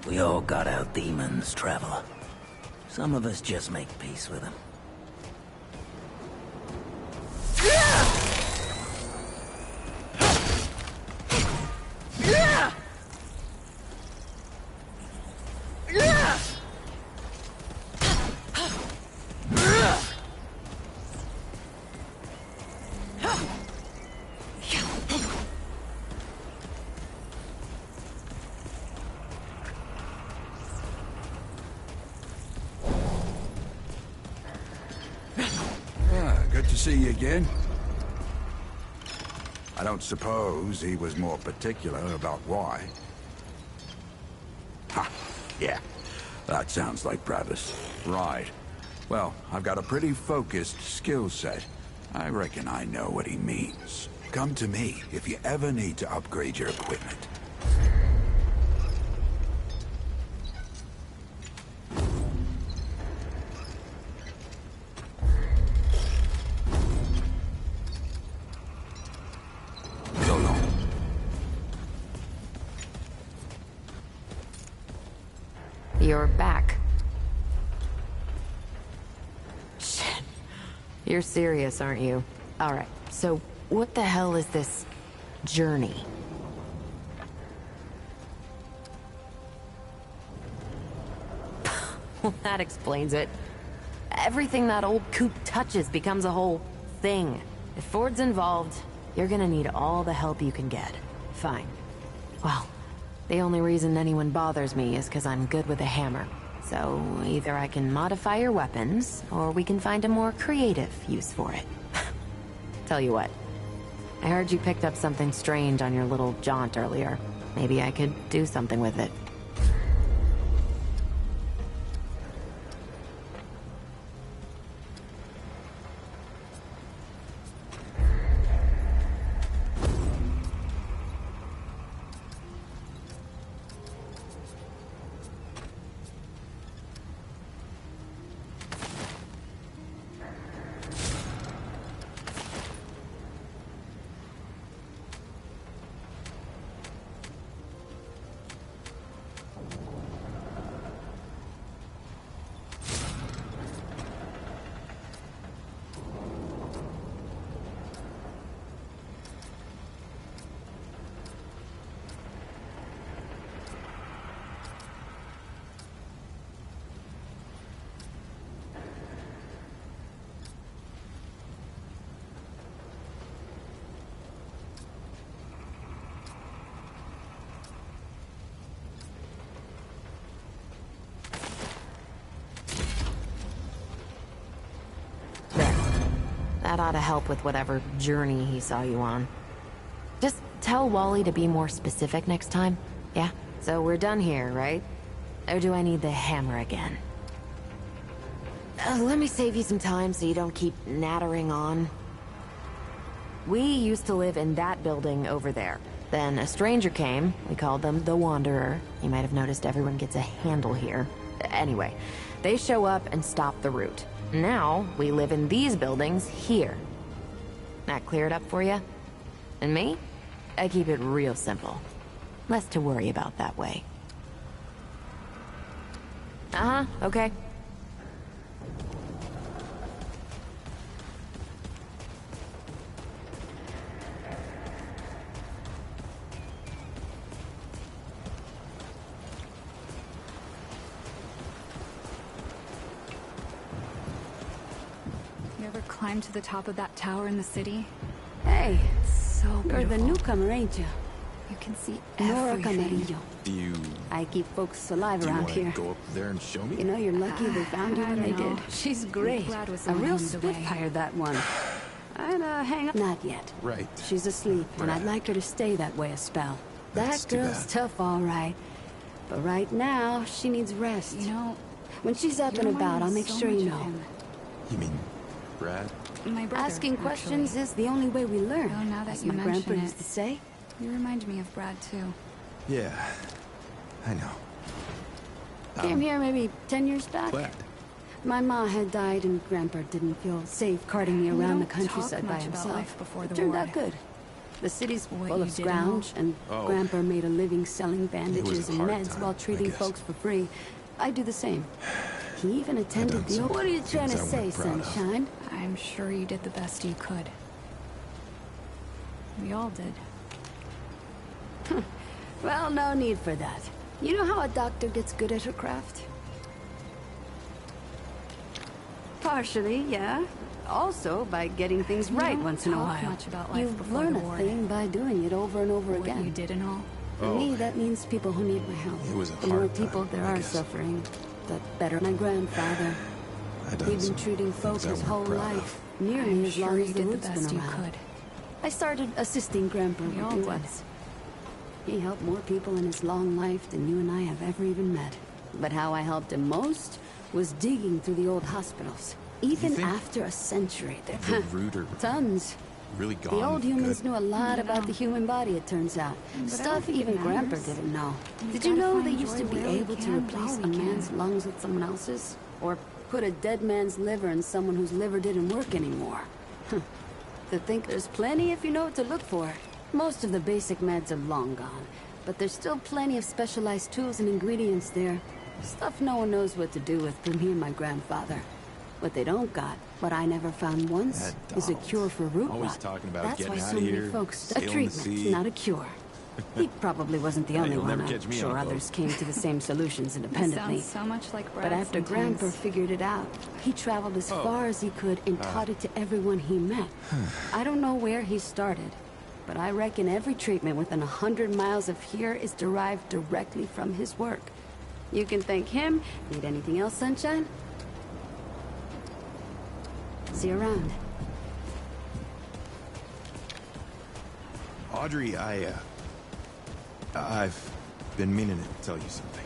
We all got our demons, Traveler. Some of us just make peace with them. Good to see you again. I don't suppose he was more particular about why. Ha! Yeah, that sounds like Brabus. Right. Well, I've got a pretty focused skill set. I reckon I know what he means. Come to me if you ever need to upgrade your equipment. You're back. Shit. You're serious, aren't you? Alright, so what the hell is this journey? Well, that explains it. Everything that old coop touches becomes a whole thing. If Ford's involved, you're gonna need all the help you can get. Fine. Well, the only reason anyone bothers me is because I'm good with a hammer. So either I can modify your weapons, or we can find a more creative use for it. Tell you what, I heard you picked up something strange on your little jaunt earlier. Maybe I could do something with it. That ought to help with whatever journey he saw you on. Just tell Wally to be more specific next time, yeah? So we're done here, right? Or do I need the hammer again? Let me save you some time so you don't keep nattering on. We used to live in that building over there. Then a stranger came. We called them the Wanderer. You might have noticed everyone gets a handle here. Anyway, they show up and stop the route. Now, we live in these buildings here. That clear it up for you? And me? I keep it real simple. Less to worry about that way. Uh-huh, okay. Climb to the top of that tower in the city? Hey, it's so beautiful. You're the newcomer, ain't you? You can see Nora everything. Camarillo. I keep folks alive around here. Go up there and show me? You know, you're lucky they found you when they did. She's great. A real spitfire, that one. I'd hang up. Not yet. Right. She's asleep, and I'd like her to stay that way a spell. That's that girl's tough, all right. But right now, she needs rest. You know, when she's up and about, I'll make sure you know. You mean Brad? My brother, asking questions is the only way we learn. Oh, now that as you my mention grandpa it, used to say. You remind me of Brad too. Yeah, I know. Came here maybe 10 years back. Glad. My ma had died, and Grandpa didn't feel safe carting me around the countryside by himself. It turned out good. The city's full of scrounge, and Grandpa made a living selling bandages and meds while treating folks for free. I do the same. He even attended the... What are you trying to say, Sunshine? I'm sure you did the best you could. We all did. Well, no need for that. You know how a doctor gets good at her craft? Partially, yeah. Also, by getting things right once in a while. Much about life You learn a thing by doing it over and over again. What you did and all. For me, that means people who need my help. It was a the more hard people time, there I are guess. suffering, the better. My grandfather, he'd been treating folk his whole life, nearly as long as the root's been around. I started assisting Grandpa when he was. He helped more people in his long life than you and I have ever even met. But how I helped him most was digging through the old hospitals. Even after a century, The root are tons. really gone. The old humans good. knew a lot about the human body, it turns out. Stuff even Grandpa didn't know. Did you know they used to be able to replace a man's lungs with someone else's? Or put a dead man's liver in someone whose liver didn't work anymore? To think there's plenty if you know what to look for. Most of the basic meds are long gone, but there's still plenty of specialized tools and ingredients there. Stuff no one knows what to do with from me and my grandfather. What they don't got, what I never found once, is a cure for root Always rot. talking about That's getting why out so of many here, folks... A sailing the treatment, sea. not a cure. He probably wasn't the only You'll one. never catch I'm me sure on a boat. others came to the same solutions independently. Sounds so much like Brad But after sometimes. Grandpa figured it out, he traveled as far as he could and taught it to everyone he met. I don't know where he started, but I reckon every treatment within 100 miles of here is derived directly from his work. You can thank him. Need anything else, Sunshine? See you around. Audrey, I've been meaning to tell you something.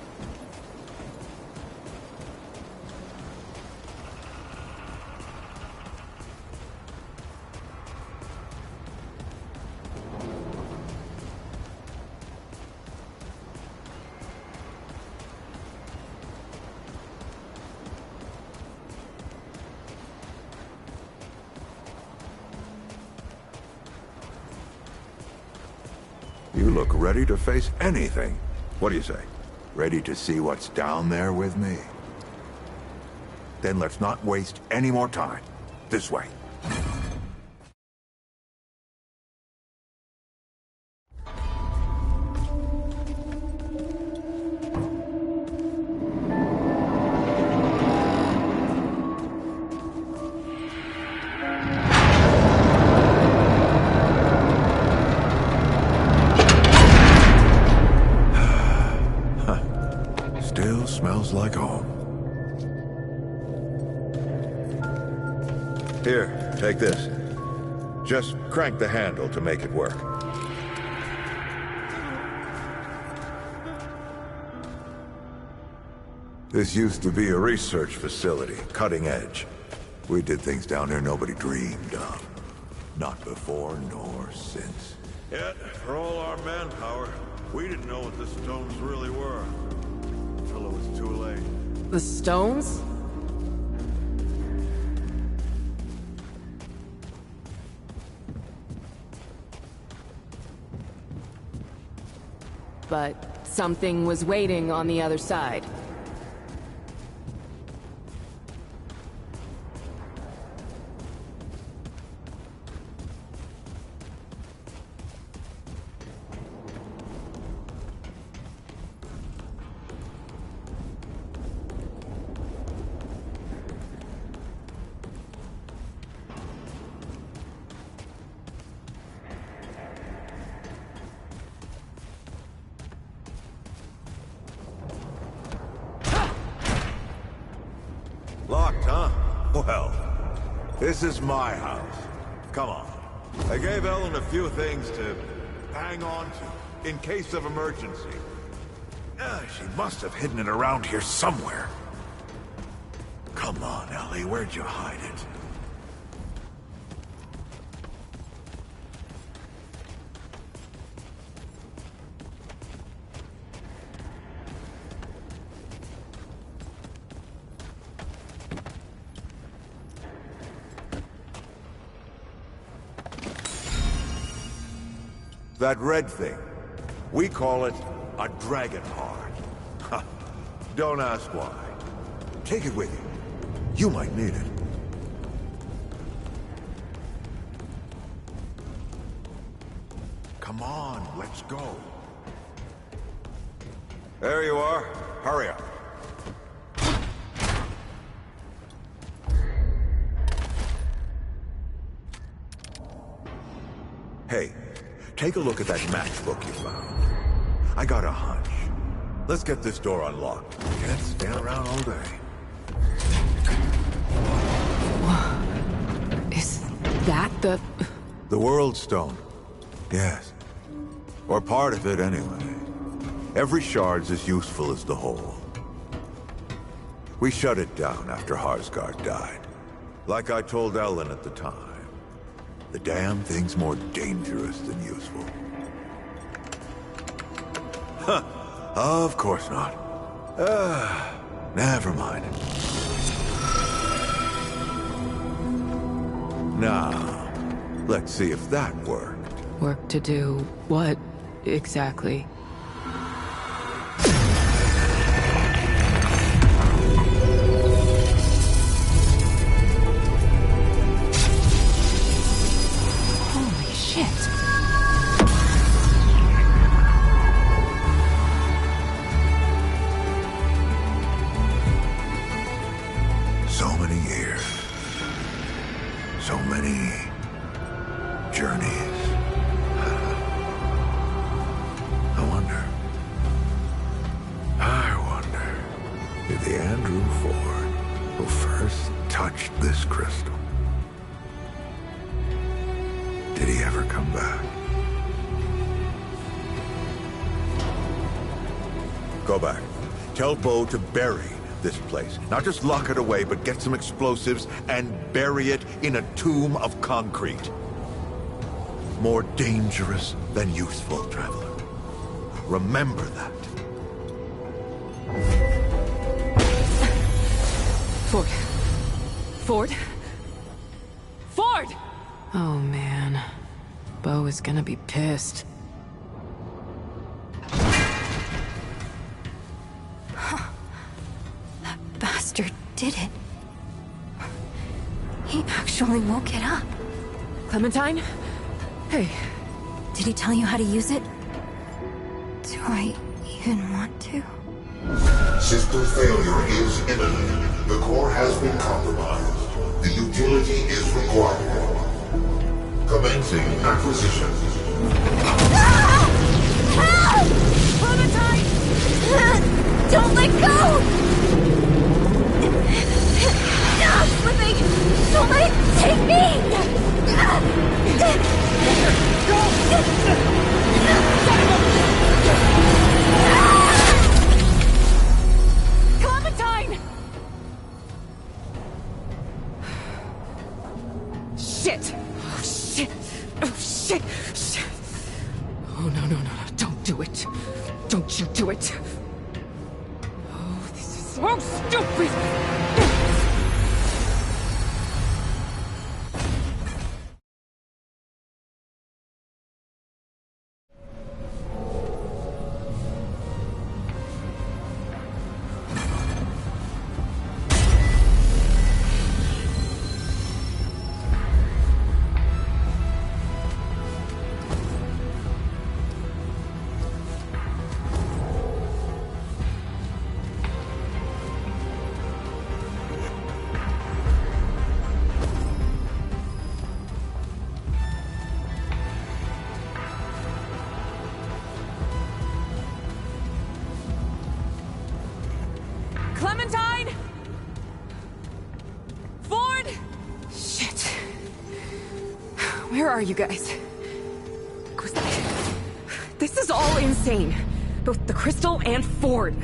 You look ready to face anything. What do you say? Ready to see what's down there with me? Then let's not waste any more time. This way. Still smells like home. Here, Here, take this. Just crank the handle to make it work. This used to be a research facility, cutting edge. We did things down here nobody dreamed of. Not before nor since. Yet, for all our manpower, we didn't know what the stones really were. Until it was too late. The stones? But something was waiting on the other side. Locked, huh? Well, this is my house. Come on. I gave Ellen a few things to hang on to, in case of emergency. She must have hidden it around here somewhere. Come on, Ellie, where'd you hide it? That red thing. We call it a dragon heart. Ha. Don't ask why. Take it with you. You might need it. Come on, let's go. There you are. Hurry up. Hey, take a look at that matchbook you found. I got a hunch. Let's get this door unlocked. Can't stand around all day. Is that the... The World Stone. Yes. Or part of it, anyway. Every shard's as useful as the whole. We shut it down after Harsgard died. Like I told Ellen at the time. The damn thing's more dangerous than useful. Huh. Of course not. Never mind. Now, let's see if that worked. Work to do what, exactly? Holy shit! So many years. So many journeys. I wonder if the Andrew Ford who first touched this crystal, did he ever come back? Go back. Tell Bo to bury this place. Not just lock it away, but get some explosives and bury it in a tomb of concrete. More dangerous than useful, traveler. Remember that. Ford. Ford? Ford! Oh, man. Bo is gonna be pissed. That bastard did it. He actually woke it up. Clementine? Hey. Did he tell you how to use it? Do I even want to? System failure is imminent. The core has been compromised. The utility is required. Commencing acquisition. Help! Clementine! Don't let go! Slipping so Don't let it take me! Clementine! Shit! Oh, shit! Oh, shit! Shit! Oh, no, no, no, no. Don't do it. Don't you do it. Oh, this is so stupid! Clementine? Ford? Shit. Where are you guys? Was that... This is all insane. Both the crystal and Ford.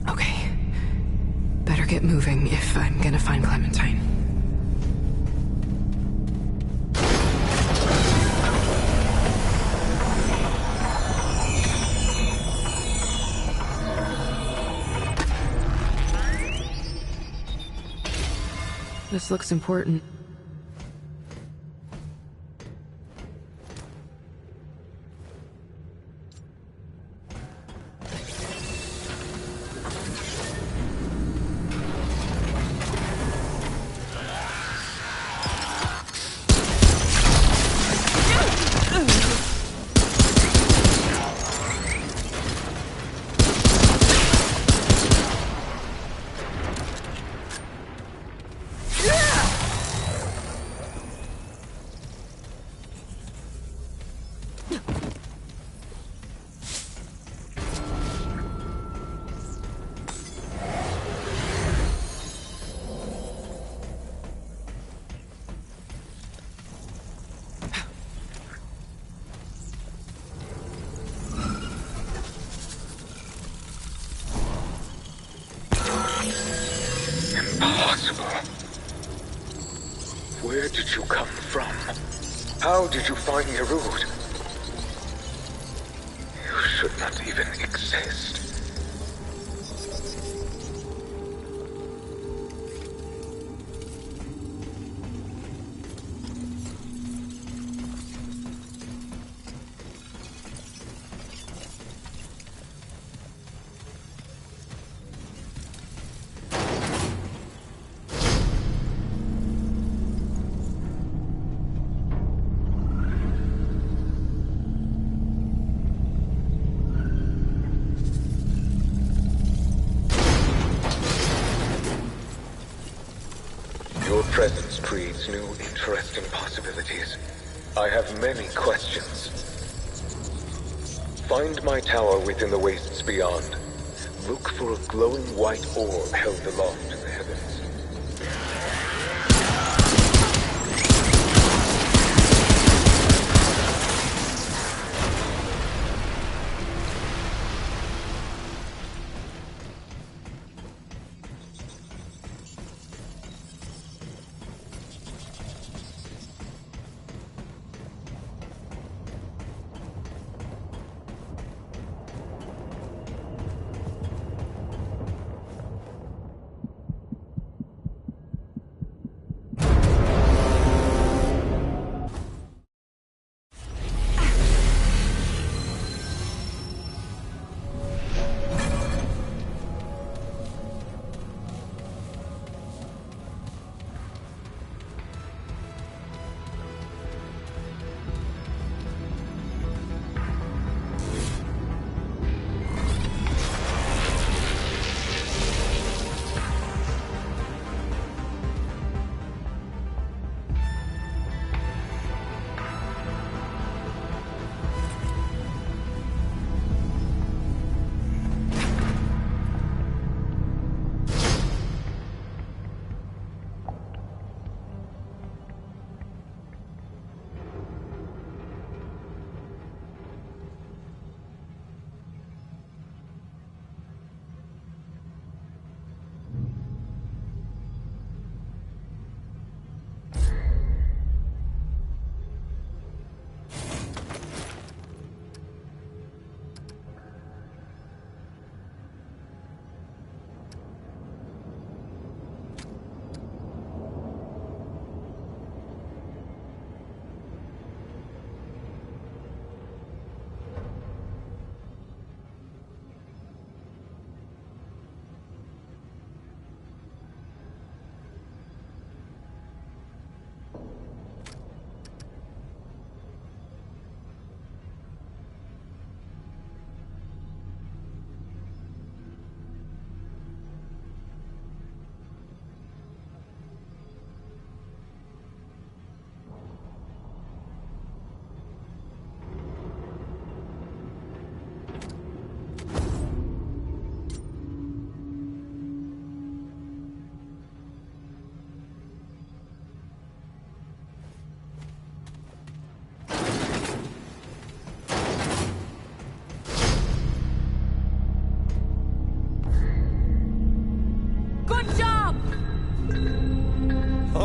Okay. Better get moving if I'm gonna find Clementine. This looks important. Where did you come from? How did you find Yerud? You should not even exist. Your presence creates new, interesting possibilities. I have many questions. Find my tower within the wastes beyond. Look for a glowing white orb held aloft in the heavens.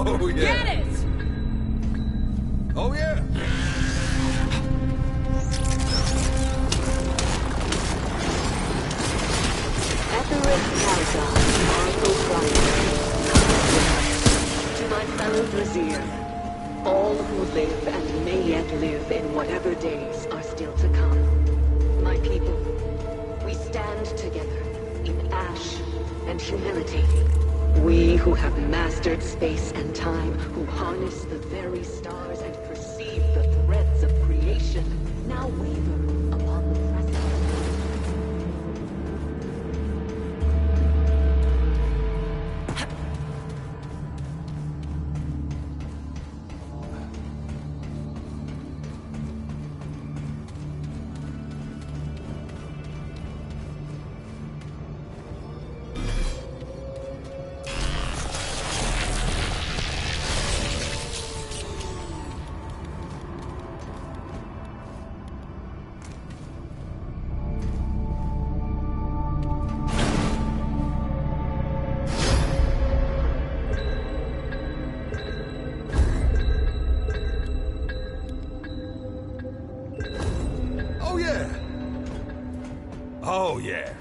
Oh, yeah. Get it! Oh, yeah. Ethereth Calgar, Marco Prime. To my fellow Brazier, all who live and may yet live in whatever days are still to come. My people, we stand together in ash and humility. We who have mastered space and time, who harness the very stars and perceive the threads of creation, now waver upon the precipice. Oh, yeah. Oh, yeah.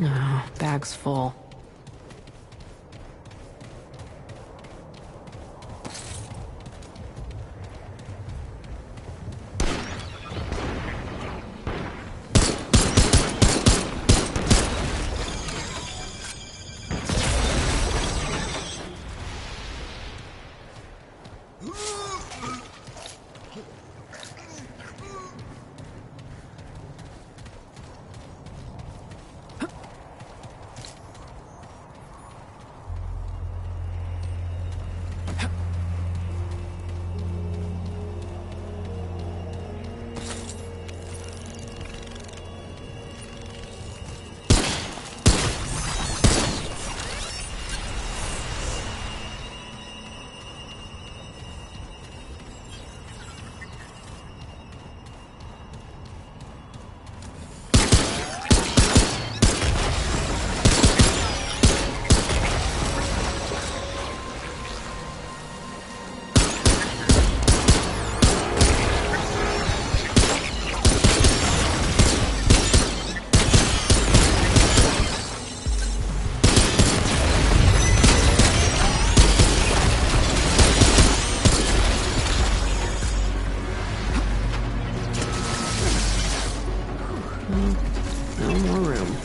Oh, bag's full. No more room.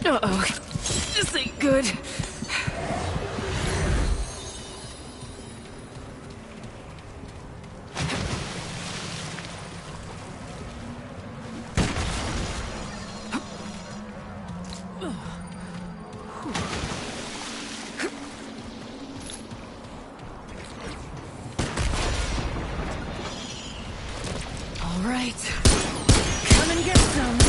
Uh-oh. This ain't good. All right. Come and get some.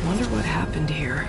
Wonder what happened here.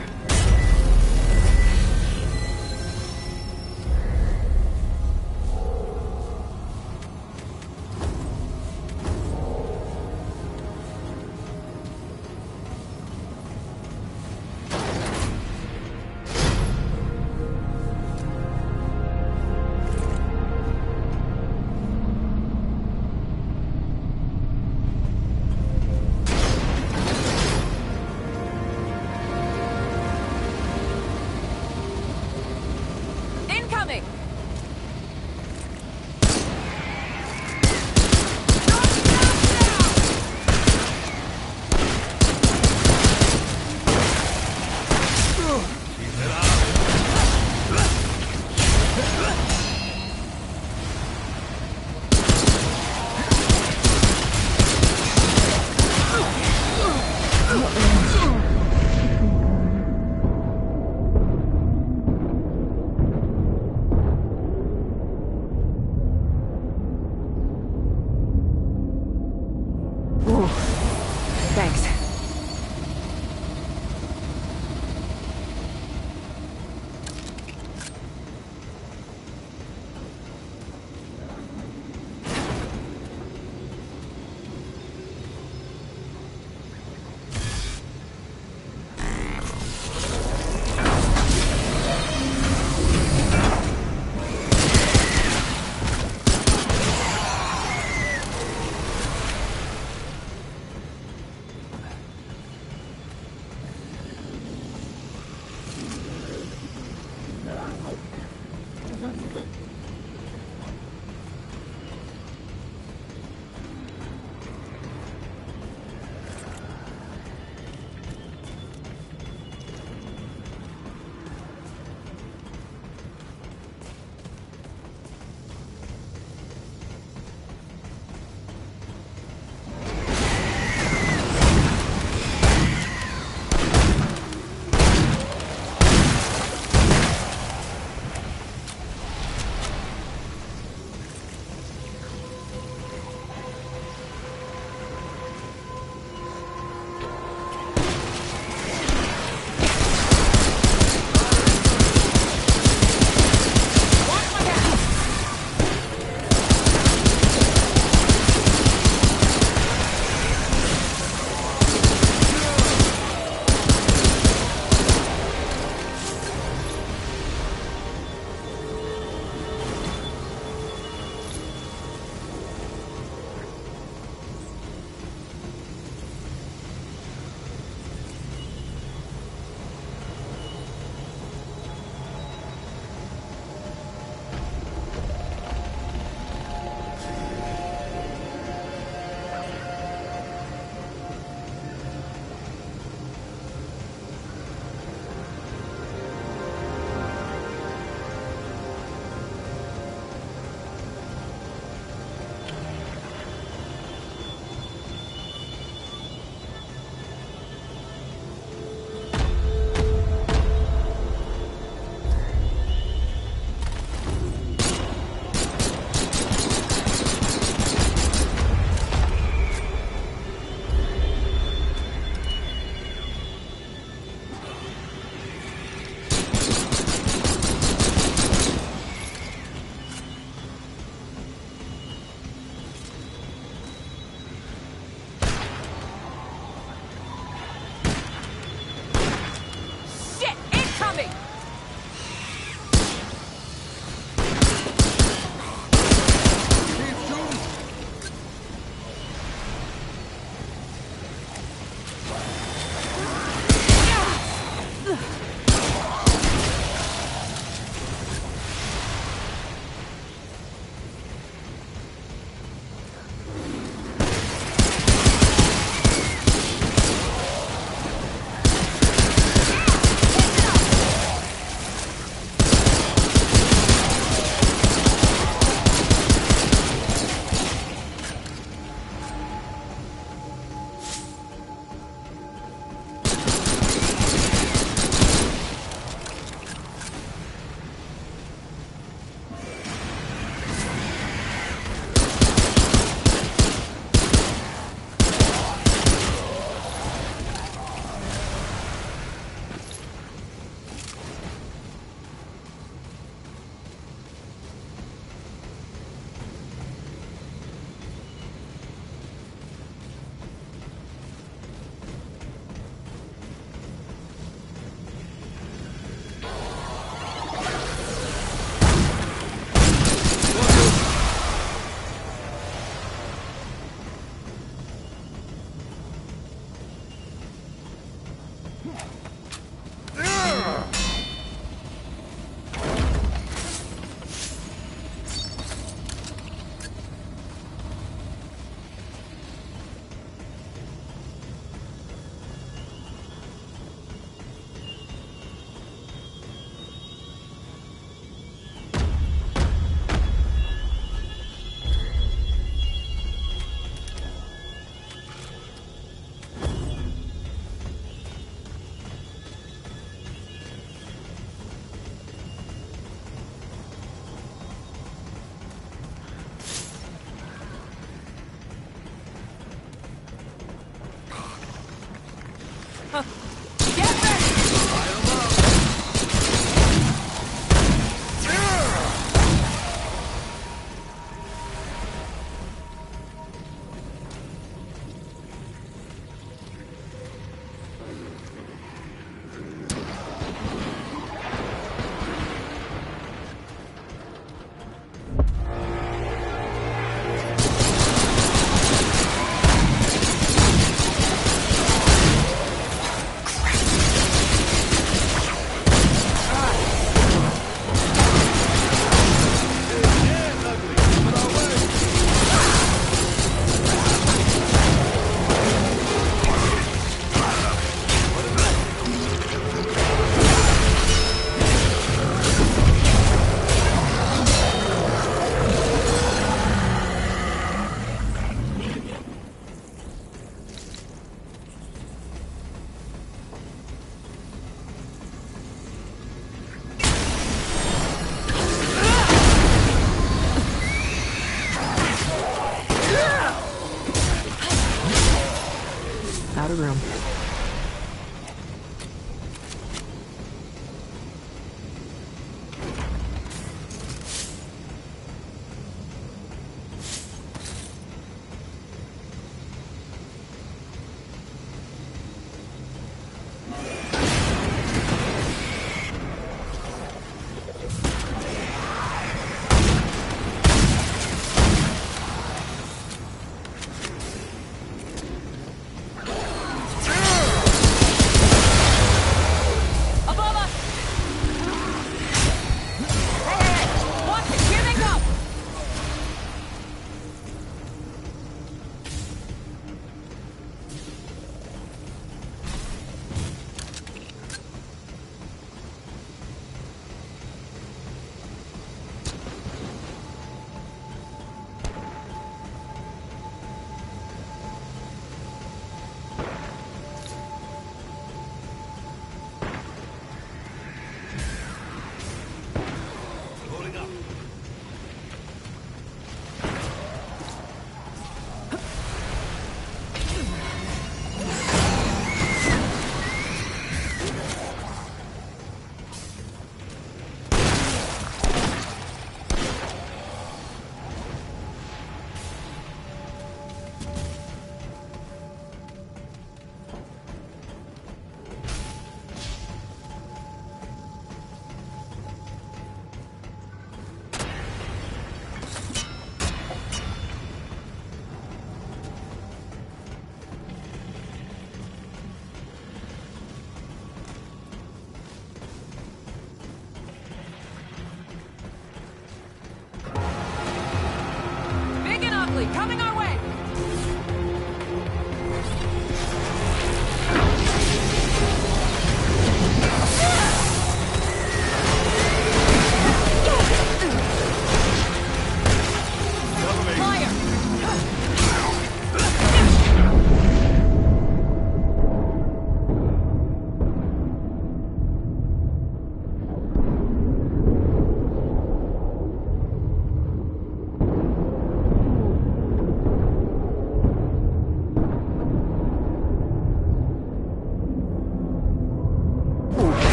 Out of room.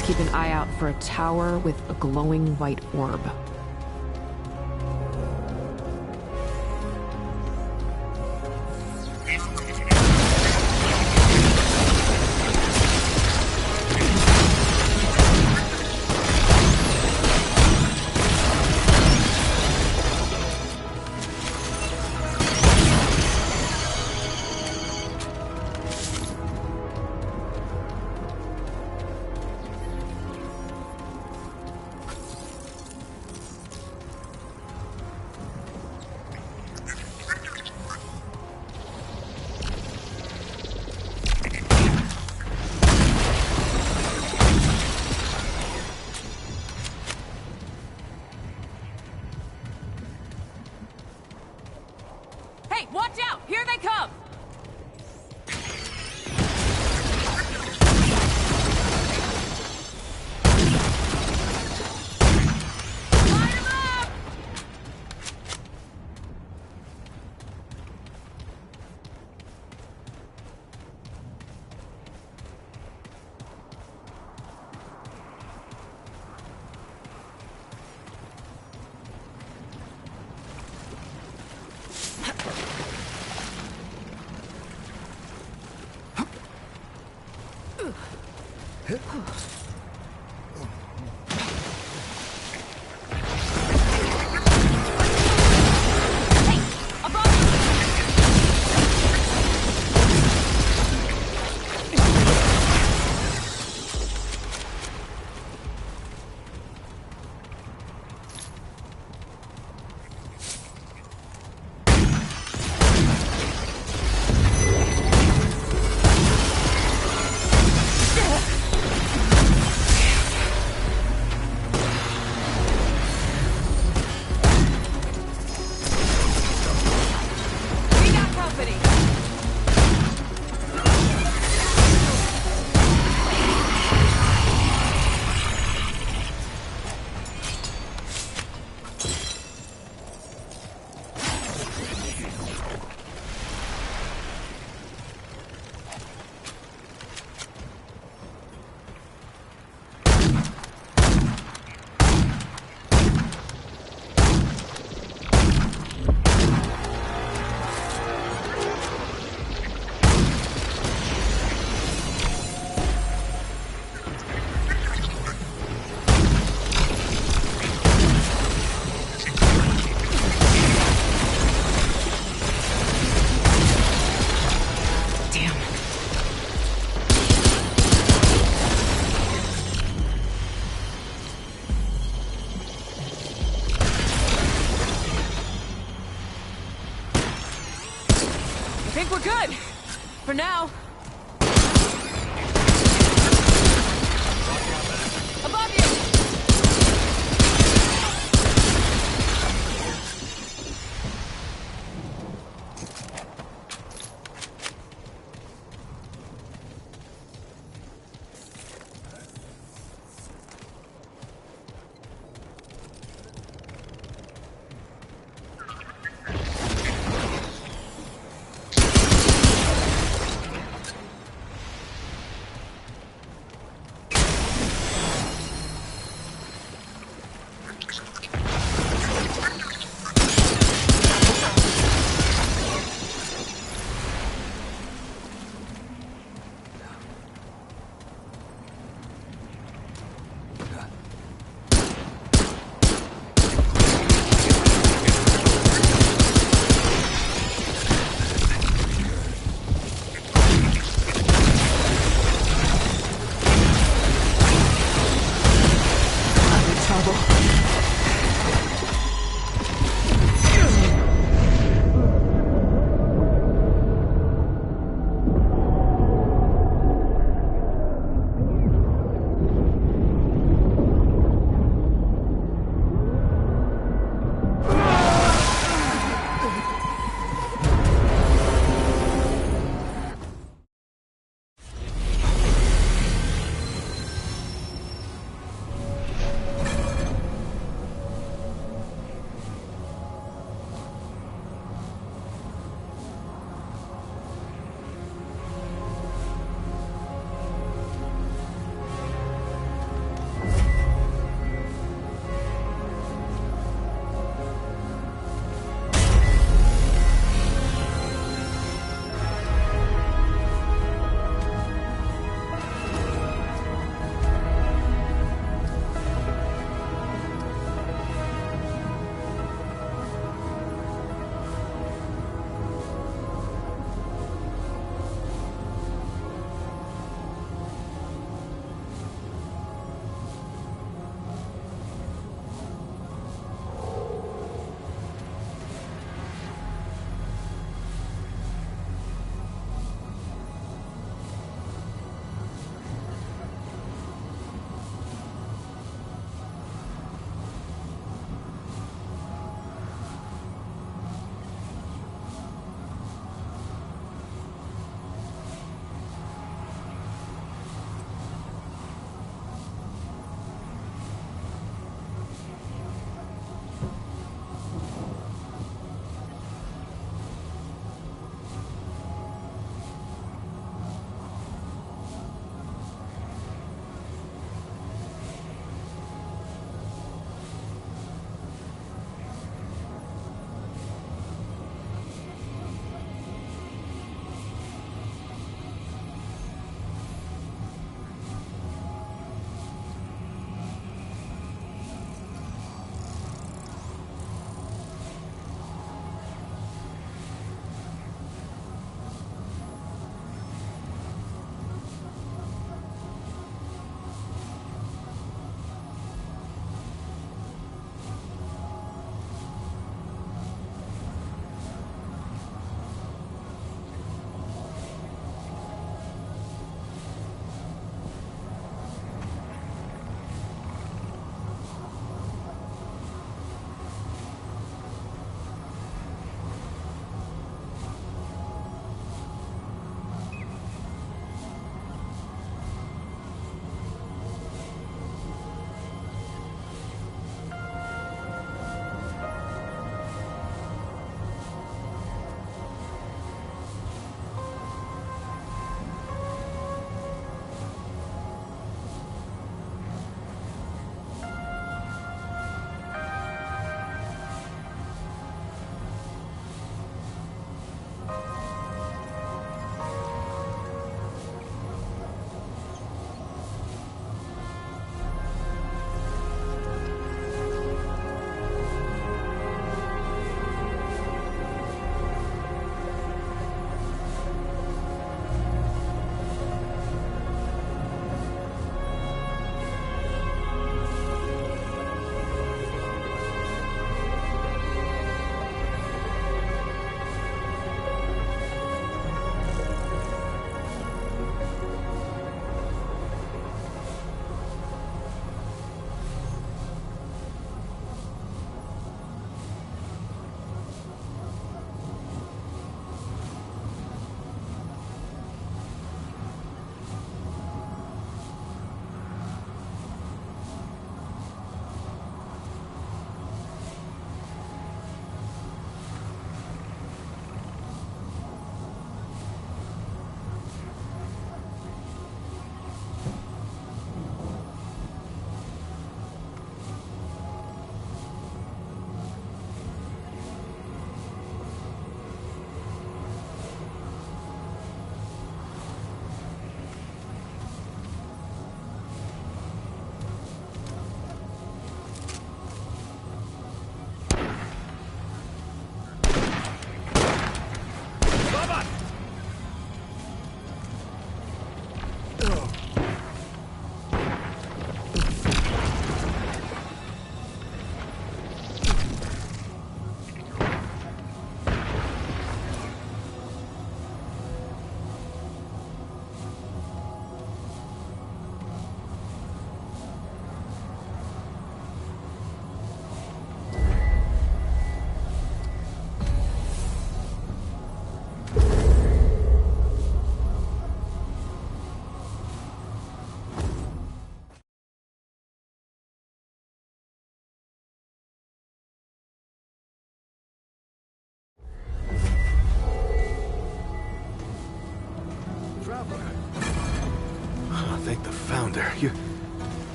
Keep an eye out for a tower with a glowing white orb. Hey, watch out! Here they come! I think we're good. For now. Above you!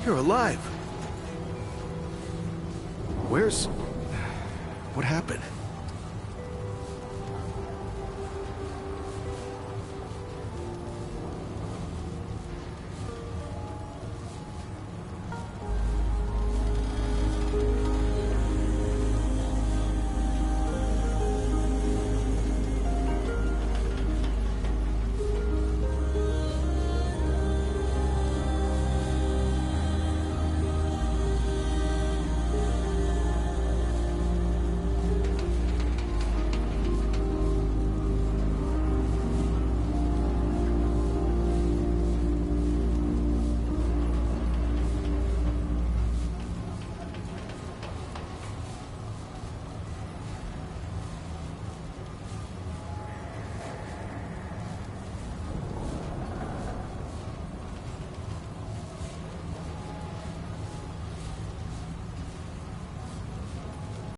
You're alive. Where's... What happened?